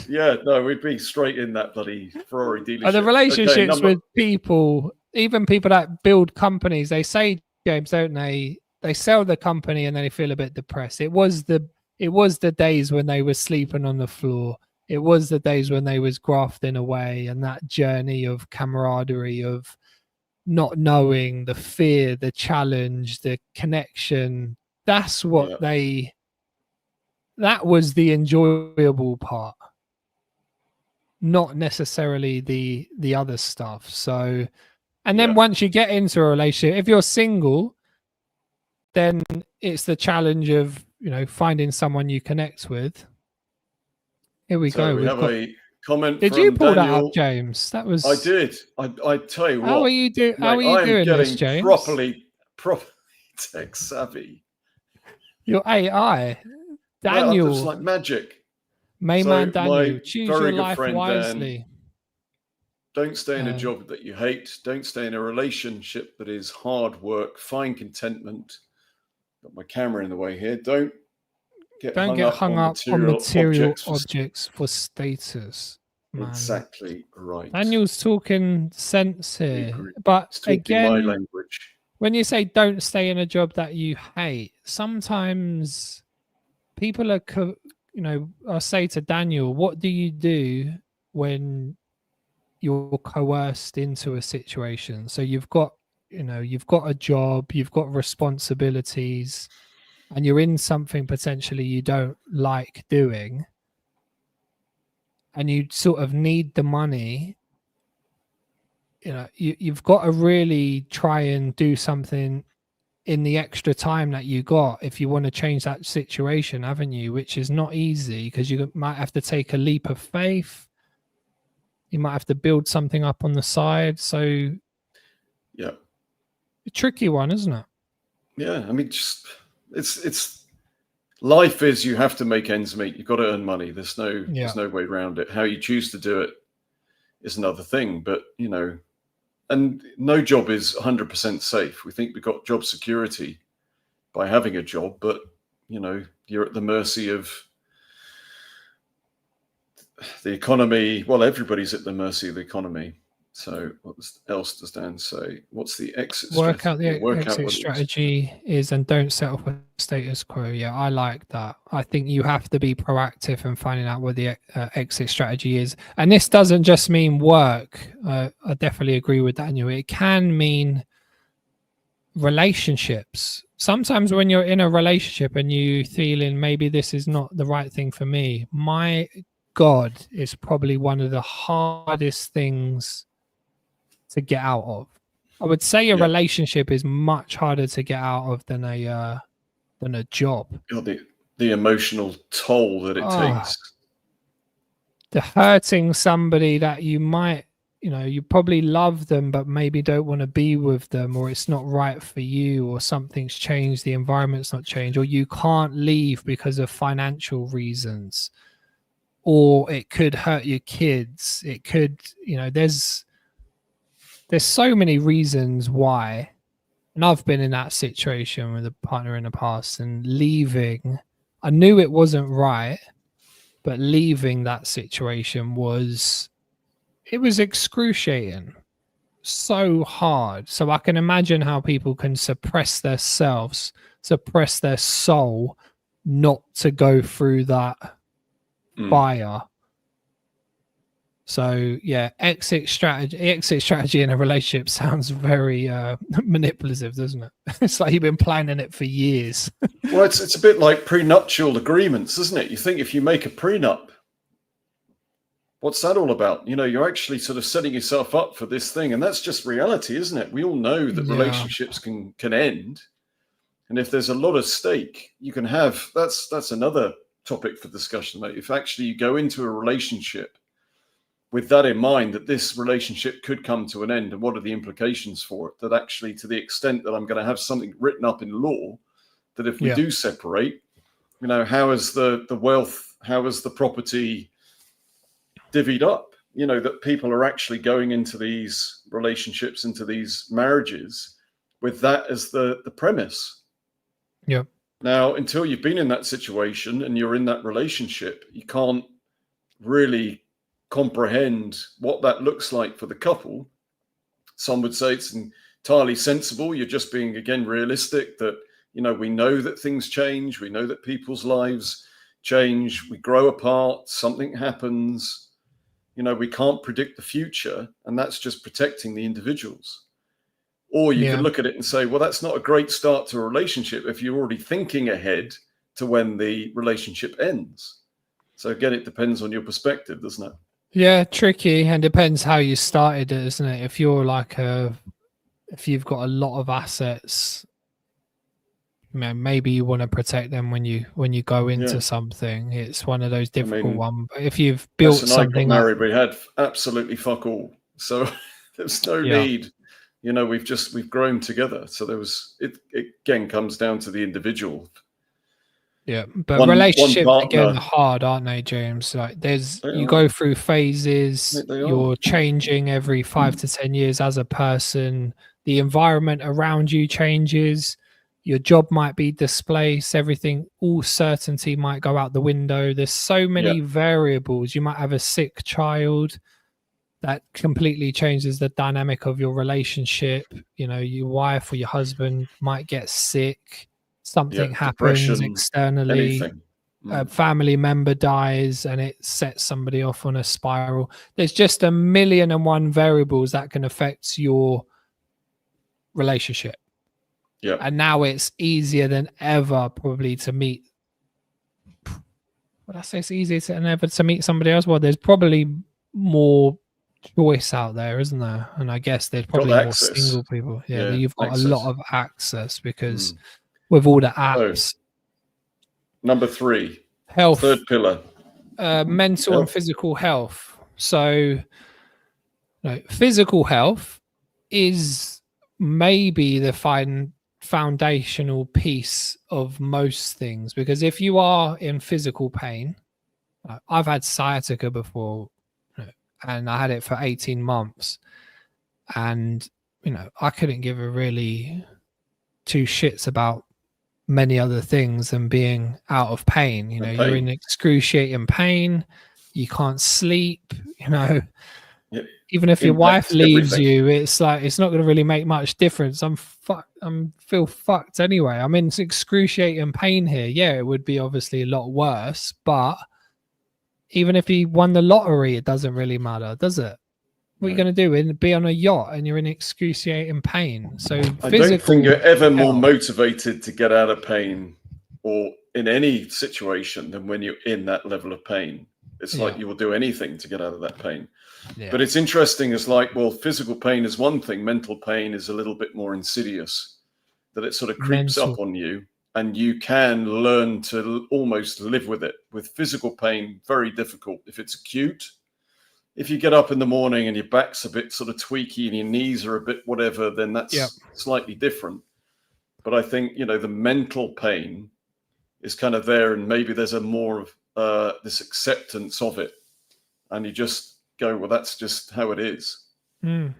Yeah, no, we'd be straight in that bloody Ferrari dealership. And the relationships with people, even people that build companies, they say, James, don't they? They sell the company and then they feel a bit depressed. It was the days when they were sleeping on the floor. It was the days when they was grafting away, and that journey of camaraderie, of not knowing, the fear, the challenge, the connection. That's what that was the enjoyable part, not necessarily the other stuff. So, and then once you get into a relationship, if you're single, then it's the challenge of, finding someone you connect with. Here we go. comment Did from you pull Daniel. that up, James? That was. I did. I tell you what. How are you doing? How are you I am doing getting this, James? properly tech savvy. Your AI, Daniel. Well, it's like magic. Mayman So, Daniel, my choose very your good life friend, wisely. Don't stay in a job that you hate. Don't stay in a relationship that is hard work. Find contentment. Got my camera in the way here. Don't get hung up on material objects for status. Man. Exactly right. Daniel's talking sense here. But again, my language. When you say don't stay in a job that you hate, sometimes people are, I'll say to Daniel, what do you do when you're coerced into a situation? So you've got a job, you've got responsibilities, and you're in something potentially you don't like doing, and you sort of need the money. You've got to really try and do something in the extra time that you got if you want to change that situation, haven't you? Which is not easy, because you might have to take a leap of faith. You might have to build something up on the side. So yeah, a tricky one, isn't it? Yeah, I mean, just it's life is, you have to make ends meet. You've got to earn money. There's no way around it. How you choose to do it is another thing. But and no job is 100% safe. We think we've got job security by having a job, but you're at the mercy of the economy. Well, everybody's at the mercy of the economy. So what else does Dan say? What's the exit strategy? Work out the exit strategy is, and don't settle for status quo. Yeah, I like that. I think you have to be proactive in finding out what the exit strategy is. And this doesn't just mean work. I definitely agree with Daniel. It can mean relationships. Sometimes when you're in a relationship and you feeling maybe this is not the right thing for me, my God, it's probably one of the hardest things to get out of. I would say a relationship is much harder to get out of than a job. The emotional toll that it takes. The hurting somebody that you might, you probably love them, but maybe don't want to be with them, or it's not right for you, or something's changed, the environment's not changed, or you can't leave because of financial reasons, or it could hurt your kids. It could, there's so many reasons why. And I've been in that situation with a partner in the past, and leaving, I knew it wasn't right, but leaving that situation was excruciating, so hard. So I can imagine how people can suppress their selves, suppress their soul, not to go through that fire. So yeah, exit strategy in a relationship sounds very manipulative, doesn't it? It's like you've been planning it for years. Well, it's a bit like prenuptial agreements, isn't it? You think if you make a prenup, what's that all about? You're actually sort of setting yourself up for this thing, and that's just reality, isn't it? We all know that relationships can end, and if there's a lot at stake, you can have. That's another topic for discussion. Like if actually you go into a relationship with that in mind, that this relationship could come to an end, and what are the implications for it? That actually, to the extent that I'm going to have something written up in law, that if we do separate, how is the wealth, how is the property divvied up? That people are actually going into these relationships, into these marriages, with that as the premise. Yeah. Now, until you've been in that situation and you're in that relationship, you can't really comprehend what that looks like for the couple. Some would say it's entirely sensible. You're just being, again, realistic, that we know that things change, we know that people's lives change, we grow apart, something happens, we can't predict the future, and that's just protecting the individuals. Or you could look at it and say, well, that's not a great start to a relationship if you're already thinking ahead to when the relationship ends. So again, it depends on your perspective, doesn't it? Yeah, tricky, and depends how you started it, isn't it? If you're if you've got a lot of assets, maybe you want to protect them when you go into something. It's one of those difficult ones. But if you've built and I got something married, up, we had absolutely fuck all. So there's no need. We've grown together. So it again comes down to the individual. Yeah, but relationships again are hard, aren't they, James? Like you go through phases. You're changing every 5 to 10 years as a person. The environment around you changes. Your job might be displaced. Everything, all certainty might go out the window. There's so many variables. You might have a sick child. That completely changes the dynamic of your relationship. Your wife or your husband might get sick. Something happens externally, a family member dies, and it sets somebody off on a spiral. There's just 1,000,001 variables that can affect your relationship. Yeah. And now it's easier than ever probably to meet. Would I say it's easier than ever to meet somebody else? Well, there's probably more choice out there, isn't there? And I guess there's probably more single people. Yeah, you've got a lot of access because with all the apps. Number 3, health, third pillar, mental and physical health. So, physical health is maybe the foundational piece of most things, because if you are in physical pain, I've had sciatica before, and I had it for 18 months, and I couldn't give a really two shits about many other things than being out of pain. You're in excruciating pain, you can't sleep, even if your wife leaves you, it's like it's not going to really make much difference. I'm feel fucked anyway. I'm in excruciating pain here. Yeah, it would be obviously a lot worse, but even if you won the lottery, it doesn't really matter, does it? What are you going to do? Be on a yacht and you're in excruciating pain. So I don't think you're ever more motivated to get out of pain or in any situation than when you're in that level of pain. It's like you will do anything to get out of that pain. Yeah. But it's interesting. It's like, well, physical pain is one thing. Mental pain is a little bit more insidious, that it sort of creeps up on you and you can learn to almost live with it. With physical pain, very difficult. If it's acute, if you get up in the morning and your back's a bit sort of tweaky and your knees are a bit whatever, then that's slightly different. But I think, the mental pain is kind of there, and maybe there's a more of this acceptance of it. And you just go, well, that's just how it is. Mm.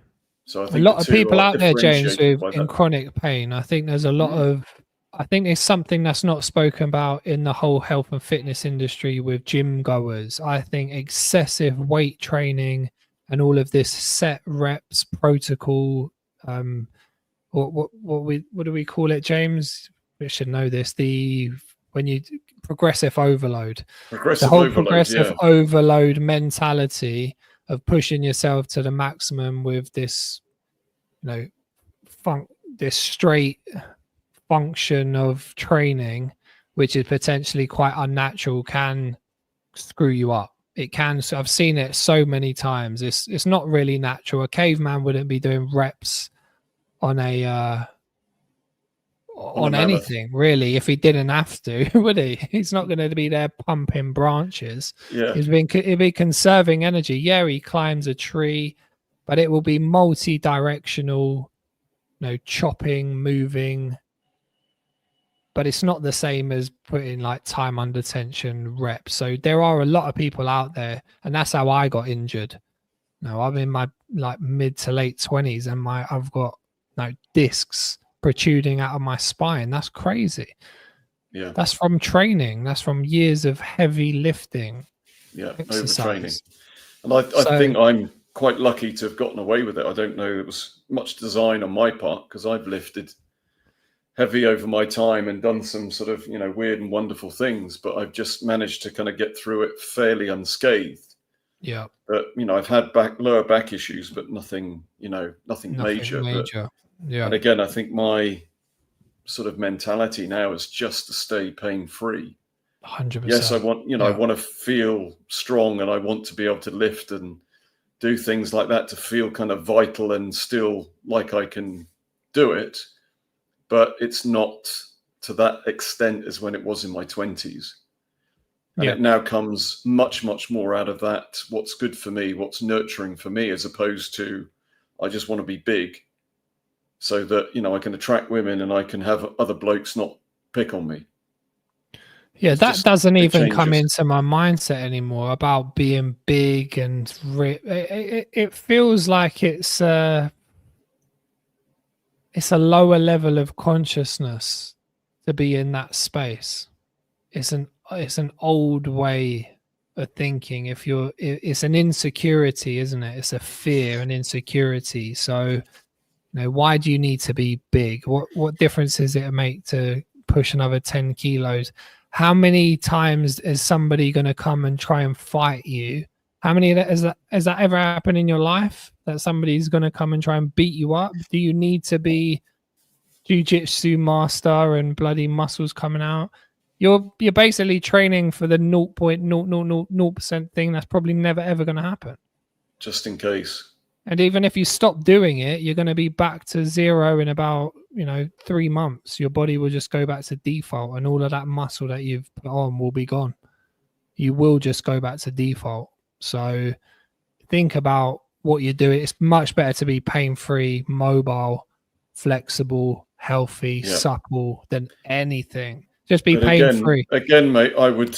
So I think a lot of people out there, James, in chronic pain. I think there's a lot of, I think there's something that's not spoken about in the whole health and fitness industry with gym goers. I think excessive weight training and all of this set reps protocol. What do we call it, James? We should know this. Progressive overload. Progressive overload mentality of pushing yourself to the maximum with this, this straight function of training, which is potentially quite unnatural, can screw you up. It can. So I've seen it so many times. It's not really natural. A caveman wouldn't be doing reps on on anything really if he didn't have to, would he? He's not going to be there pumping branches. He'd be conserving energy. Yeah, he climbs a tree, but it will be multi-directional, chopping, moving. But it's not the same as putting like time under tension reps. So there are a lot of people out there, and that's how I got injured. I'm in my mid to late 20s, and I've got discs protruding out of my spine. That's crazy. Yeah, that's from training. That's from years of heavy lifting. Yeah, overtraining. And I think I'm quite lucky to have gotten away with it. I don't know it was much design on my part, because I've lifted heavy over my time and done some sort of weird and wonderful things, but I've just managed to kind of get through it fairly unscathed. Yeah, but I've had lower back issues, but nothing major. Yeah. And again, I think my sort of mentality now is just to stay pain free. 100%. Yes, I want, I want to feel strong, and I want to be able to lift and do things like that to feel kind of vital and still like I can do it. But it's not to that extent as when it was in my 20s. And Yeah. it now comes much, much more out of that. What's good for me, what's nurturing for me, as opposed to, I just want to be big so that, you know, I can attract women and I can have other blokes not pick on me. Yeah, It's that just, doesn't it even come changes. into my mindset anymore about being big and it feels like it's a lower level of consciousness to be in that space. It's an old way of thinking. It's an insecurity, isn't it? It's a fear and insecurity. So, you know, why do you need to be big? What difference does it make to push another 10 kilos? How many times is somebody going to come and try and fight you? How many has that ever happened in your life, that somebody's going to come and try and beat you up? Do you need to be jiu-jitsu master and bloody muscles coming out? You're basically training for the 0.0000% thing that's probably never ever going to happen. Just in case. And even if you stop doing it, you're going to be back to zero in about, 3 months. Your body will just go back to default, and all of that muscle that you've put on will be gone. You will just go back to default. So think about what you're doing. It's much better to be pain-free, mobile, flexible, healthy, supple than anything. Just be pain-free. Again, mate, I would,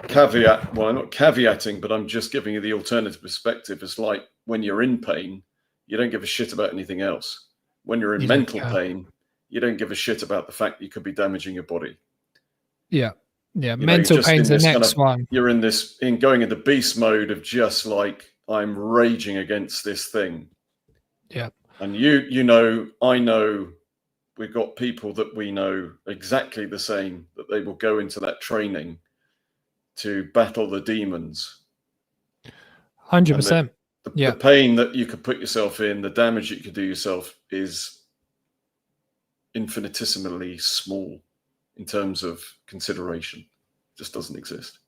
caveat, well, I'm not caveating, but I'm just giving you the alternative perspective. It's like when you're in pain, you don't give a shit about anything else. When you're in mental pain, you don't give a shit about the fact that you could be damaging your body. Yeah. Yeah. Mental pain's the next one. You're going into beast mode of just like, I'm raging against this thing. Yeah. And I know we've got people that we know exactly the same, that they will go into that training to battle the demons. 100%. The pain that you could put yourself in, the damage that you could do yourself is infinitesimally small in terms of consideration. It just doesn't exist.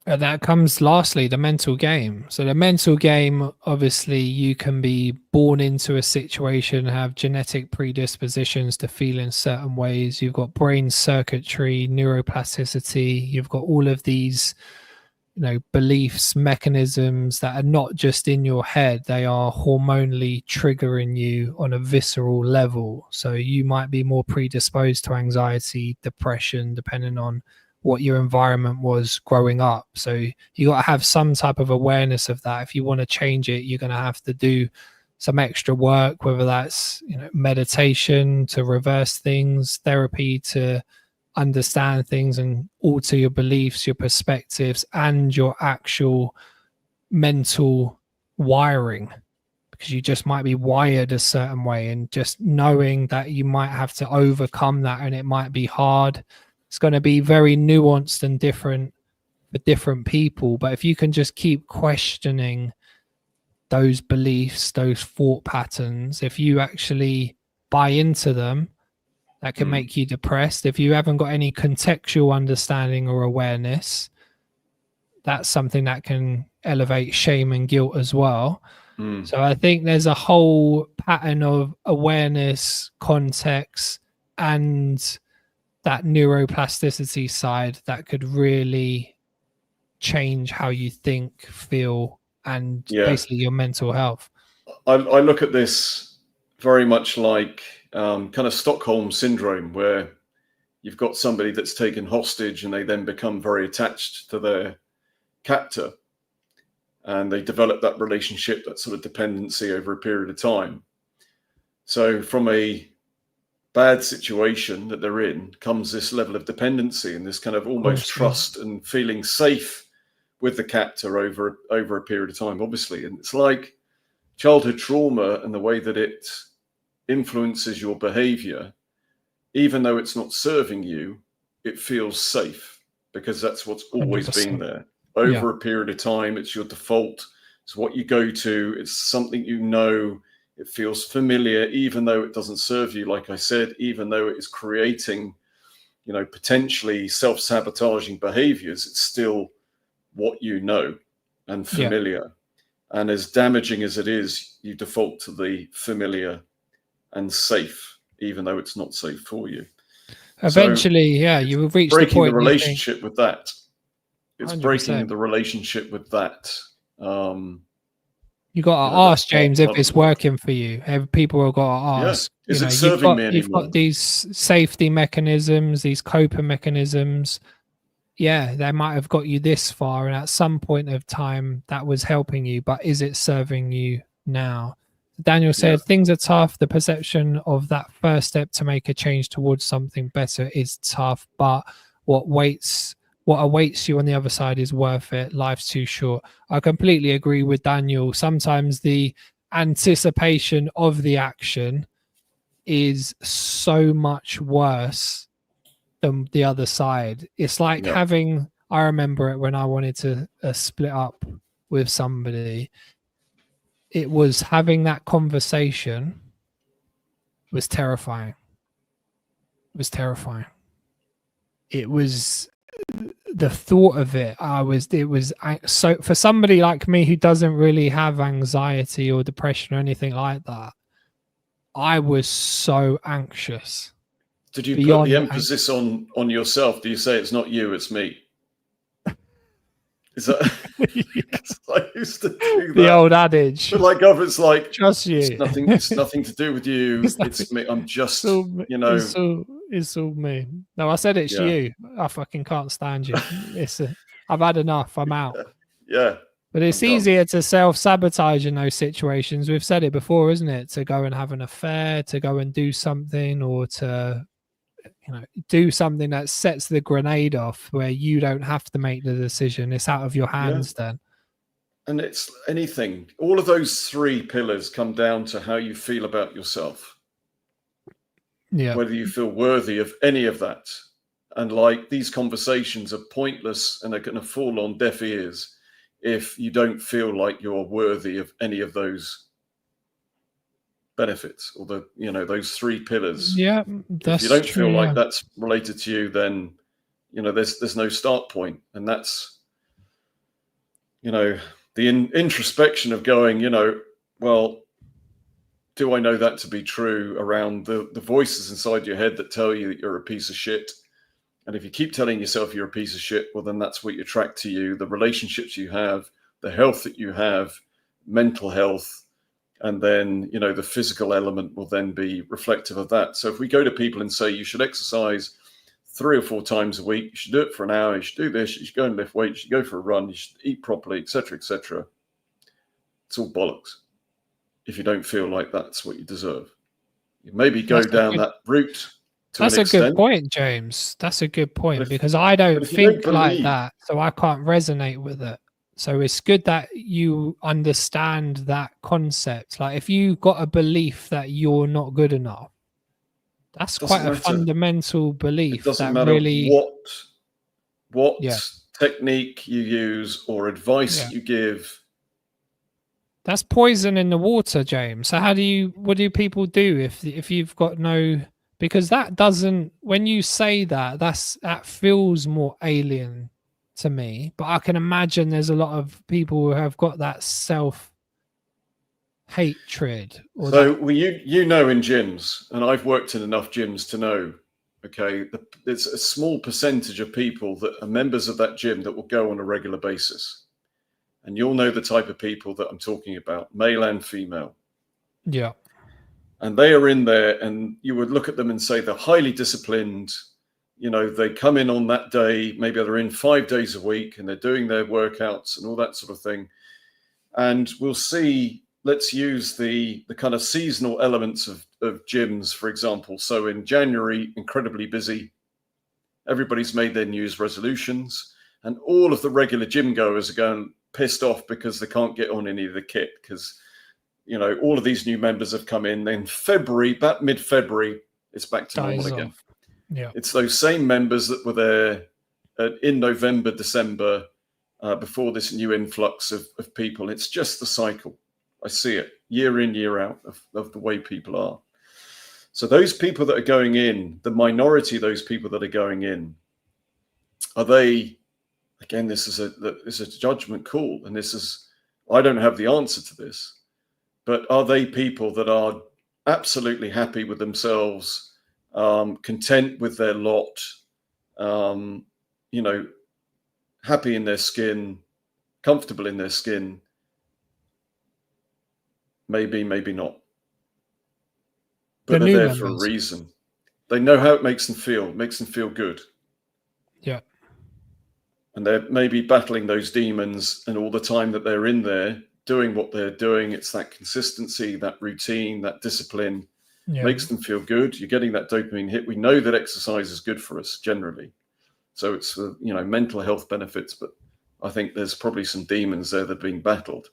And that comes lastly, the mental game. So the mental game, obviously, you can be born into a situation, have genetic predispositions to feel in certain ways. You've got brain circuitry, neuroplasticity. You've got all of these, beliefs, mechanisms that are not just in your head. They are hormonally triggering you on a visceral level. So you might be more predisposed to anxiety, depression, depending on what your environment was growing up. So you got to have some type of awareness of that. If you want to change it, you're going to have to do some extra work, whether that's meditation to reverse things, therapy to understand things and alter your beliefs, your perspectives, and your actual mental wiring, because you just might be wired a certain way, and just knowing that you might have to overcome that, and it might be hard. It's going to be very nuanced and different for different people. But if you can just keep questioning those beliefs, those thought patterns, if you actually buy into them, that can make you depressed. If you haven't got any contextual understanding or awareness, that's something that can elevate shame and guilt as well. So I think there's a whole pattern of awareness, context, and that neuroplasticity side that could really change how you think, feel, and basically your mental health. I look at this very much like kind of Stockholm syndrome, where you've got somebody that's taken hostage and they then become very attached to their captor, and they develop that relationship, that sort of dependency over a period of time. So from a bad situation that they're in comes this level of dependency and this kind of almost trust and feeling safe with the captor over a period of time, obviously. And it's like childhood trauma and the way that it influences your behavior. Even though it's not serving you, it feels safe because that's what's always 100%. Been there. Over a period of time, it's your default. It's what you go to. It's something it feels familiar, even though it doesn't serve you, like I said, even though it is creating, potentially self-sabotaging behaviors, it's still what you know and familiar. And as damaging as it is, you default to the familiar and safe even though it's not safe for you. Eventually, you will reach the breaking point the relationship with that. It's 100%. breaking the relationship with that. You got to ask, James, if it's working for you. People have got to ask. Yeah. Is it serving me anymore? You've got these safety mechanisms, these coping mechanisms. Yeah, they might have got you this far, and at some point of time that was helping you, but is it serving you now? Daniel said things are tough. The perception of that first step to make a change towards something better is tough, but what awaits you on the other side is worth it. Life's too short. I completely agree with Daniel. Sometimes the anticipation of the action is so much worse than the other side. It's like having, I remember it when I wanted to split up with somebody. It was having that conversation was terrifying. It was terrifying. It was the thought of it. So for somebody like me who doesn't really have anxiety or depression or anything like that, I was so anxious. Did you put the emphasis on yourself? Do you say it's not you, it's me? Is that? I used to do that. The old adage. But like, it's like, trust you. It's nothing to do with you. It's me. I'm just, It's all me. No, I said it's you. I fucking can't stand you. I've had enough. I'm out. Yeah. But it's easier to self-sabotage in those situations. We've said it before, isn't it? To go and have an affair, to go and do something, or to do something that sets the grenade off where you don't have to make the decision. It's out of your hands then. And it's anything. All of those three pillars come down to how you feel about yourself. Yeah. Whether you feel worthy of any of that. And like, these conversations are pointless and they're going to fall on deaf ears if you don't feel like you're worthy of any of those benefits, or those three pillars. Yeah, if you don't feel like that's related to you, then there's no start point. And that's the introspection of going, well, do I know that to be true, around the voices inside your head that tell you that you're a piece of shit? And if you keep telling yourself you're a piece of shit, well, then that's what you attract to you. The relationships you have, the health that you have, mental health, and then, the physical element will then be reflective of that. So if we go to people and say, you should exercise 3 or 4 times a week, you should do it for an hour, you should do this, you should go and lift weights, you should go for a run, you should eat properly, etc., etc. It's all bollocks if you don't feel like that's what you deserve. You maybe go down that route to an extent. That's a good point, James. That's a good point, because I don't think like that, so I can't resonate with it. So it's good that you understand that concept. Like, if you got a belief that you're not good enough, that's quite a fundamental belief. It doesn't matter what technique you use or advice you give. That's poison in the water, James. So what do people do if you've got no? Because that doesn't. When you say that feels more alien to me, but I can imagine there's a lot of people who have got that self-hatred. So in gyms, and I've worked in enough gyms to know, it's a small percentage of people that are members of that gym that will go on a regular basis. And you'll know the type of people that I'm talking about, male and female. Yeah. And they are in there, and you would look at them and say they're highly disciplined. They come in on that day, maybe they're in 5 days a week, and they're doing their workouts and all that sort of thing. And we'll see, let's use the kind of seasonal elements of gyms, for example. So in January, incredibly busy. Everybody's made their New Year's resolutions, and all of the regular gym goers are going pissed off because they can't get on any of the kit, because all of these new members have come in. Then February, about mid-February, it's back to normal again. Yeah, it's those same members that were there in November, December, before this new influx of people. It's just the cycle. I see it year in, year out of the way people are. So those people that are going in, the minority of those people that are going in, are they? Again, this is a judgment call, and I don't have the answer to this, but are they people that are absolutely happy with themselves, content with their lot, you know, happy in their skin, comfortable in their skin. Maybe, maybe not. But The they're new there for a members. reason. They know how it makes them feel. It makes them feel good. Yeah. And they're maybe battling those demons, and all the time that they're in there doing what they're doing, it's that consistency, that routine, that discipline makes them feel good. You're getting that dopamine hit. We know that exercise is good for us generally. So it's, mental health benefits, but I think there's probably some demons there that are being battled.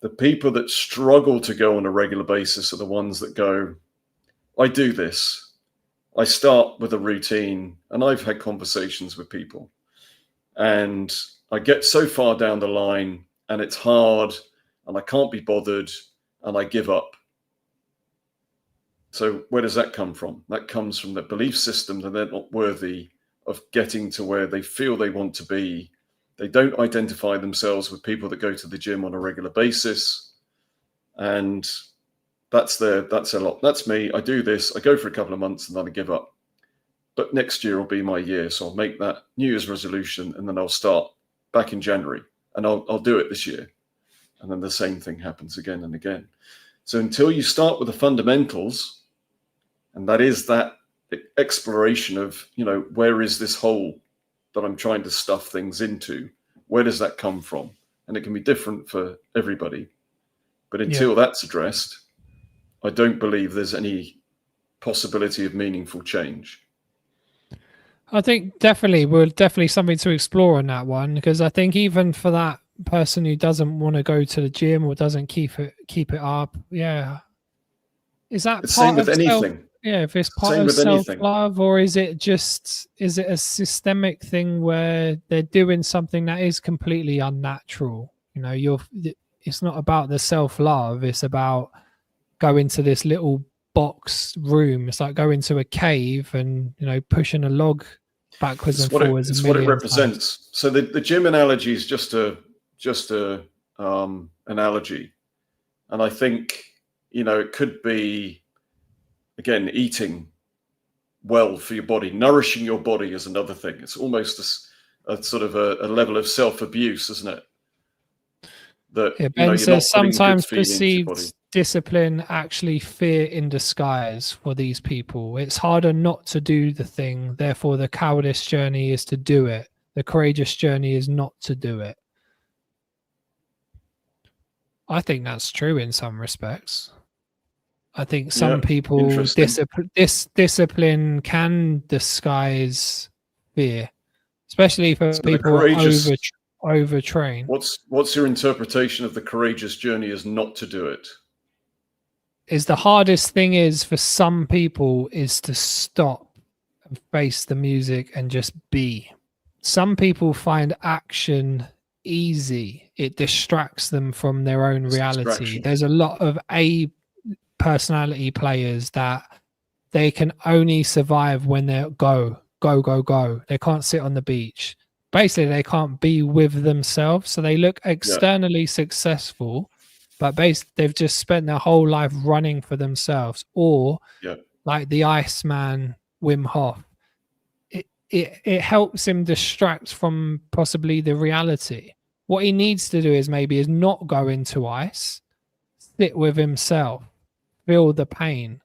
The people that struggle to go on a regular basis are the ones that go, I do this. I start with a routine, and I've had conversations with people, and I get so far down the line and it's hard and I can't be bothered and I give up. So where does that come from? That comes from the belief system that they're not worthy of getting to where they feel they want to be. They don't identify themselves with people that go to the gym on a regular basis. And that's their lot. That's me. I do this. I go for a couple of months and then I give up. But next year will be my year. So I'll make that New Year's resolution and then I'll start back in January and I'll do it this year. And then the same thing happens again and again. So until you start with the fundamentals, and that is that exploration of, where is this hole that I'm trying to stuff things into? Where does that come from? And it can be different for everybody. But until that's addressed, I don't believe there's any possibility of meaningful change. I think definitely something to explore on that one, because I think even for that person who doesn't want to go to the gym or doesn't keep it up, is that It's part same with of anything. if it's part Same of with anything. self-love, or is it a systemic thing where they're doing something that is completely unnatural? It's not about the self-love, it's about going to this little box room. It's like going to a cave and pushing a log backwards and forwards. It's what it represents. Times. So the gym analogy is just a analogy, and I think it could be, again, eating well for your body, nourishing your body is another thing. It's almost a sort of a level of self-abuse, isn't it? That Ben says sometimes perceived discipline actually fear in disguise for these people. It's harder not to do the thing, therefore the cowardice journey is to do it. The courageous journey is not to do it. I think that's true in some respects. I think some people discipline can disguise fear, especially for people who overtrain. What's your interpretation of the courageous journey is not to do it? Is the hardest thing is for some people is to stop and face the music and just be. Some people find action easy. It distracts them from their own reality. There's a lot of personality players that they can only survive when they're go. They can't sit on the beach. Basically, they can't be with themselves. So they look externally successful, but they've just spent their whole life running for themselves. Or like the Iceman, Wim Hof, it helps him distract from possibly the reality. What he needs to do is not go into ice, sit with himself, feel the pain,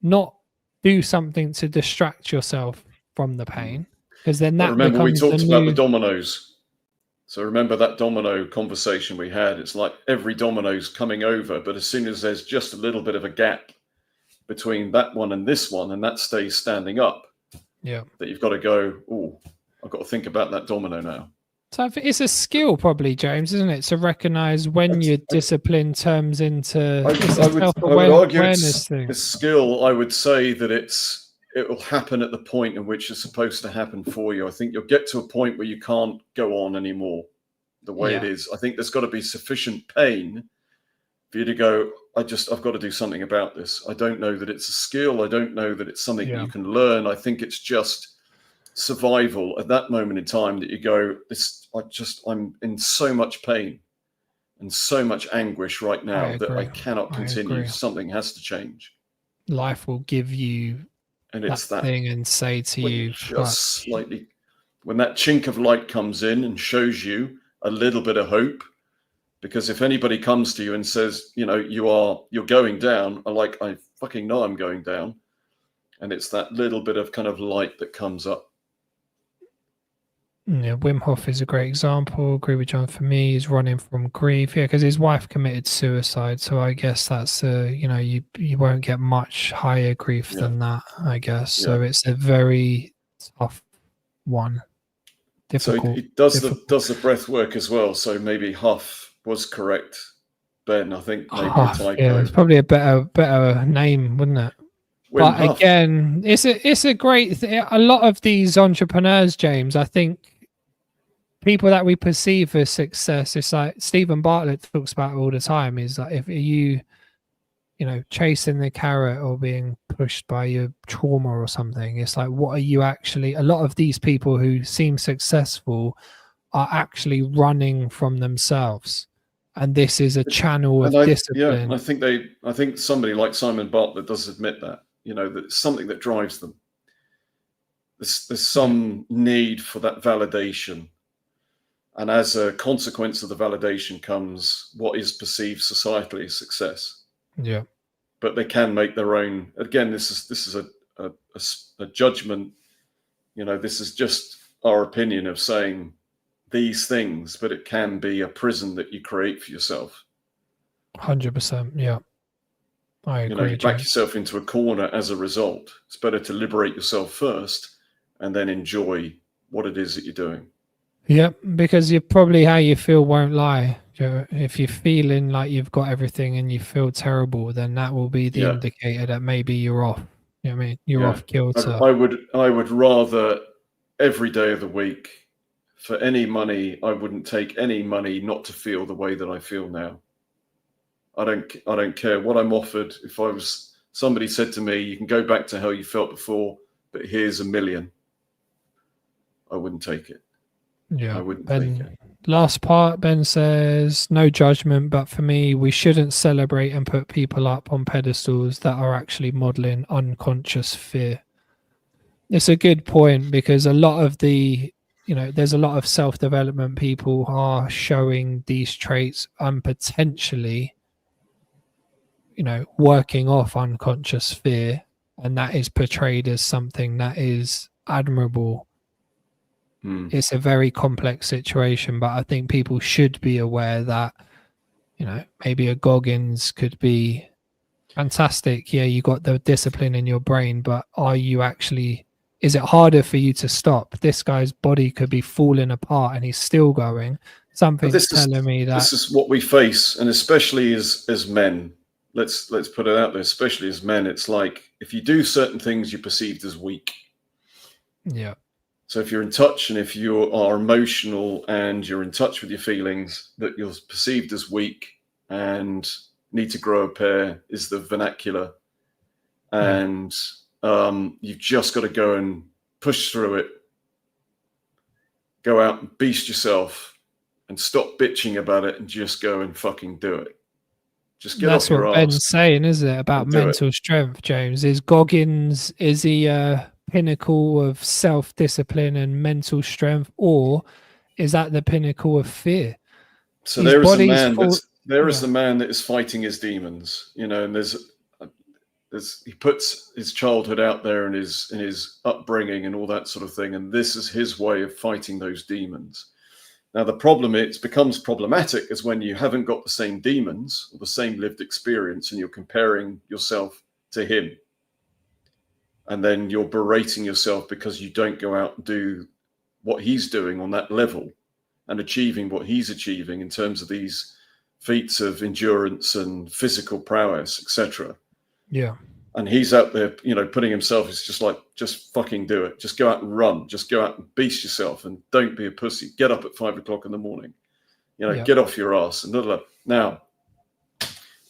not do something to distract yourself from the pain, because then that becomes we talked about the dominoes. So remember that domino conversation we had. It's like every domino's coming over, but as soon as there's just a little bit of a gap between that one and this one, and that stays standing up, that you've got to go, oh, I've got to think about that domino now. So it's a skill probably, James, isn't it? To recognize when your discipline turns into I would argue it's a skill. I would say that it will happen at the point in which it's supposed to happen for you. I think you'll get to a point where you can't go on anymore the way it is. I think there's got to be sufficient pain for you to go, I've got to do something about this. I don't know that it's a skill. I don't know that it's something you can learn. I think it's just survival at that moment in time that you go, I'm in so much pain and so much anguish right now that I cannot continue. Something has to change. Life will give you and it's that thing and say to you, just slightly, when that chink of light comes in and shows you a little bit of hope. Because if anybody comes to you and says, you know, you're going down, I fucking know I'm going down. And it's that little bit of kind of light that comes up. Yeah, Wim Hof is a great example. Agree with John. For me, he's running from grief. Yeah, because his wife committed suicide. So I guess that's you know, you won't get much higher grief than that, I guess. Yeah. So it's a very tough one. Difficult. So it does the breath work as well. So maybe Huff was correct, Ben. I think maybe Huff, yeah, it's probably a better name, wouldn't it? But again, it's a great thing. A lot of these entrepreneurs, James, I think people that we perceive as success, it's like Stephen Bartlett talks about it all the time, is like, if you know, chasing the carrot or being pushed by your trauma or something, it's like, what are you actually? A lot of these people who seem successful are actually running from themselves. And this is a channel of discipline. Yeah, I think somebody like Simon Bartlett does admit that. You know, that it's something that drives them. There's some need for that validation. And as a consequence of the validation comes what is perceived societally as success. Yeah. But they can make their own. Again, this is a judgment. You know, this is just our opinion of saying these things, but it can be a prison that you create for yourself. 100%. Yeah. I agree. You back yourself into a corner as a result. It's better to liberate yourself first and then enjoy what it is that you're doing. Yeah, because you're probably, how you feel won't lie. If you're feeling like you've got everything and you feel terrible, then that will be the indicator that maybe you're off. You know what I mean? You're off kilter. I would rather every day of the week, for any money, I wouldn't take any money not to feel the way that I feel now. I don't care what I'm offered. If somebody said to me, you can go back to how you felt before, but here's $1 million, I wouldn't take it. Yeah. I wouldn't take it. Last part, Ben says, no judgment, but for me, we shouldn't celebrate and put people up on pedestals that are actually modeling unconscious fear. It's a good point, because a lot of there's a lot of self-development people are showing these traits and potentially, working off unconscious fear, and that is portrayed as something that is admirable. It's a very complex situation, but I think people should be aware that, maybe a Goggins could be fantastic. Yeah, you got the discipline in your brain, but is it harder for you to stop? This guy's body could be falling apart and he's still going. Something's telling me that this is what we face, and especially as men. Let's put it out there, especially as men, it's like if you do certain things, you're perceived as weak. Yeah. So if you're in touch and if you are emotional and you're in touch with your feelings, that you're perceived as weak and need to grow a pair is the vernacular. And you've just got to go and push through it. Go out and beast yourself and stop bitching about it and just go and fucking do it. Just get off your ass. That's what Ben's saying, isn't it? About mental strength, James. Is Goggins, is he pinnacle of self-discipline and mental strength, or is that the pinnacle of fear? So there is the man that is fighting his demons, and he puts his childhood out there and his upbringing and all that sort of thing, and this is his way of fighting those demons. Now the problem, it becomes problematic, is when you haven't got the same demons or the same lived experience and you're comparing yourself to him. And then you're berating yourself because you don't go out and do what he's doing on that level and achieving what he's achieving in terms of these feats of endurance and physical prowess, etc. Yeah. And he's out there, putting himself, it's just fucking do it. Just go out and run. Just go out and beast yourself and don't be a pussy. Get up at 5 o'clock in the morning. Get off your ass. And now,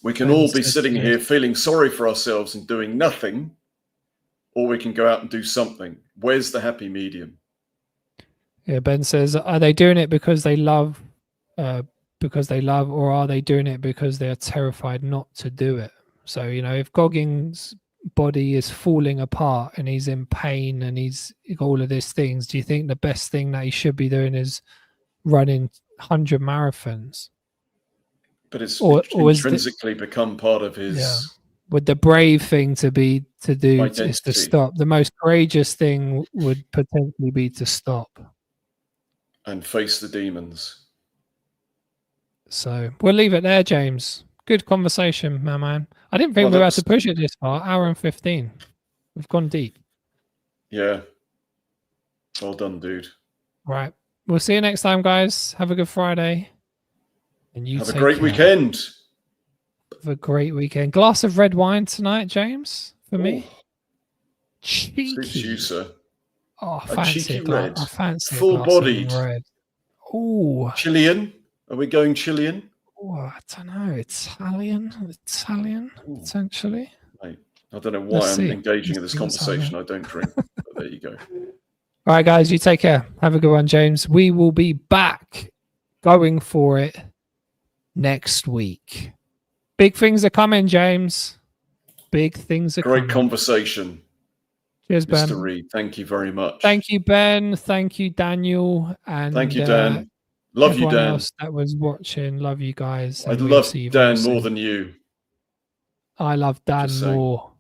we can all be sitting here feeling sorry for ourselves and doing nothing, or we can go out and do something. Where's the happy medium? Yeah, Ben says, are they doing it because they love because they love, or are they doing it because they are terrified not to do it? So, you know, if Goggins' body is falling apart and he's in pain and he's all of these things, do you think the best thing that he should be doing is running 100 marathons? But it's Or is intrinsically become part of his would the brave thing to do identity. is to stop? The most courageous thing would potentially be to stop and face the demons. So we'll leave it there, James. Good conversation, my man. I didn't think we were about to push it this far. Hour and 15. We've gone deep. Yeah. Well done, dude. Right. We'll see you next time, guys. Have a good Friday. And you have a great weekend. Have a great weekend. Glass of red wine tonight, James, for me. Cheeky. Suits you, sir. Oh, I fancy it. Red. I fancy full-bodied. Oh. Chilean. Are we going Chilean? Oh, I don't know. Italian, potentially. Mate, I don't know why I'm engaging in this conversation. I don't drink. But there you go. All right, guys. You take care. Have a good one, James. We will be back going for it next week. Big things are coming, James. Big things are coming. Great conversation. Cheers, Ben. Mr. Reed, thank you very much. Thank you, Ben. Thank you, Daniel. And thank you, Dan. Love you, Dan. Else that was watching. Love you guys. I love Dan more than you. I love Dan more.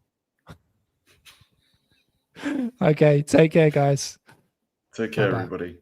Okay, take care, guys. Take care, everybody.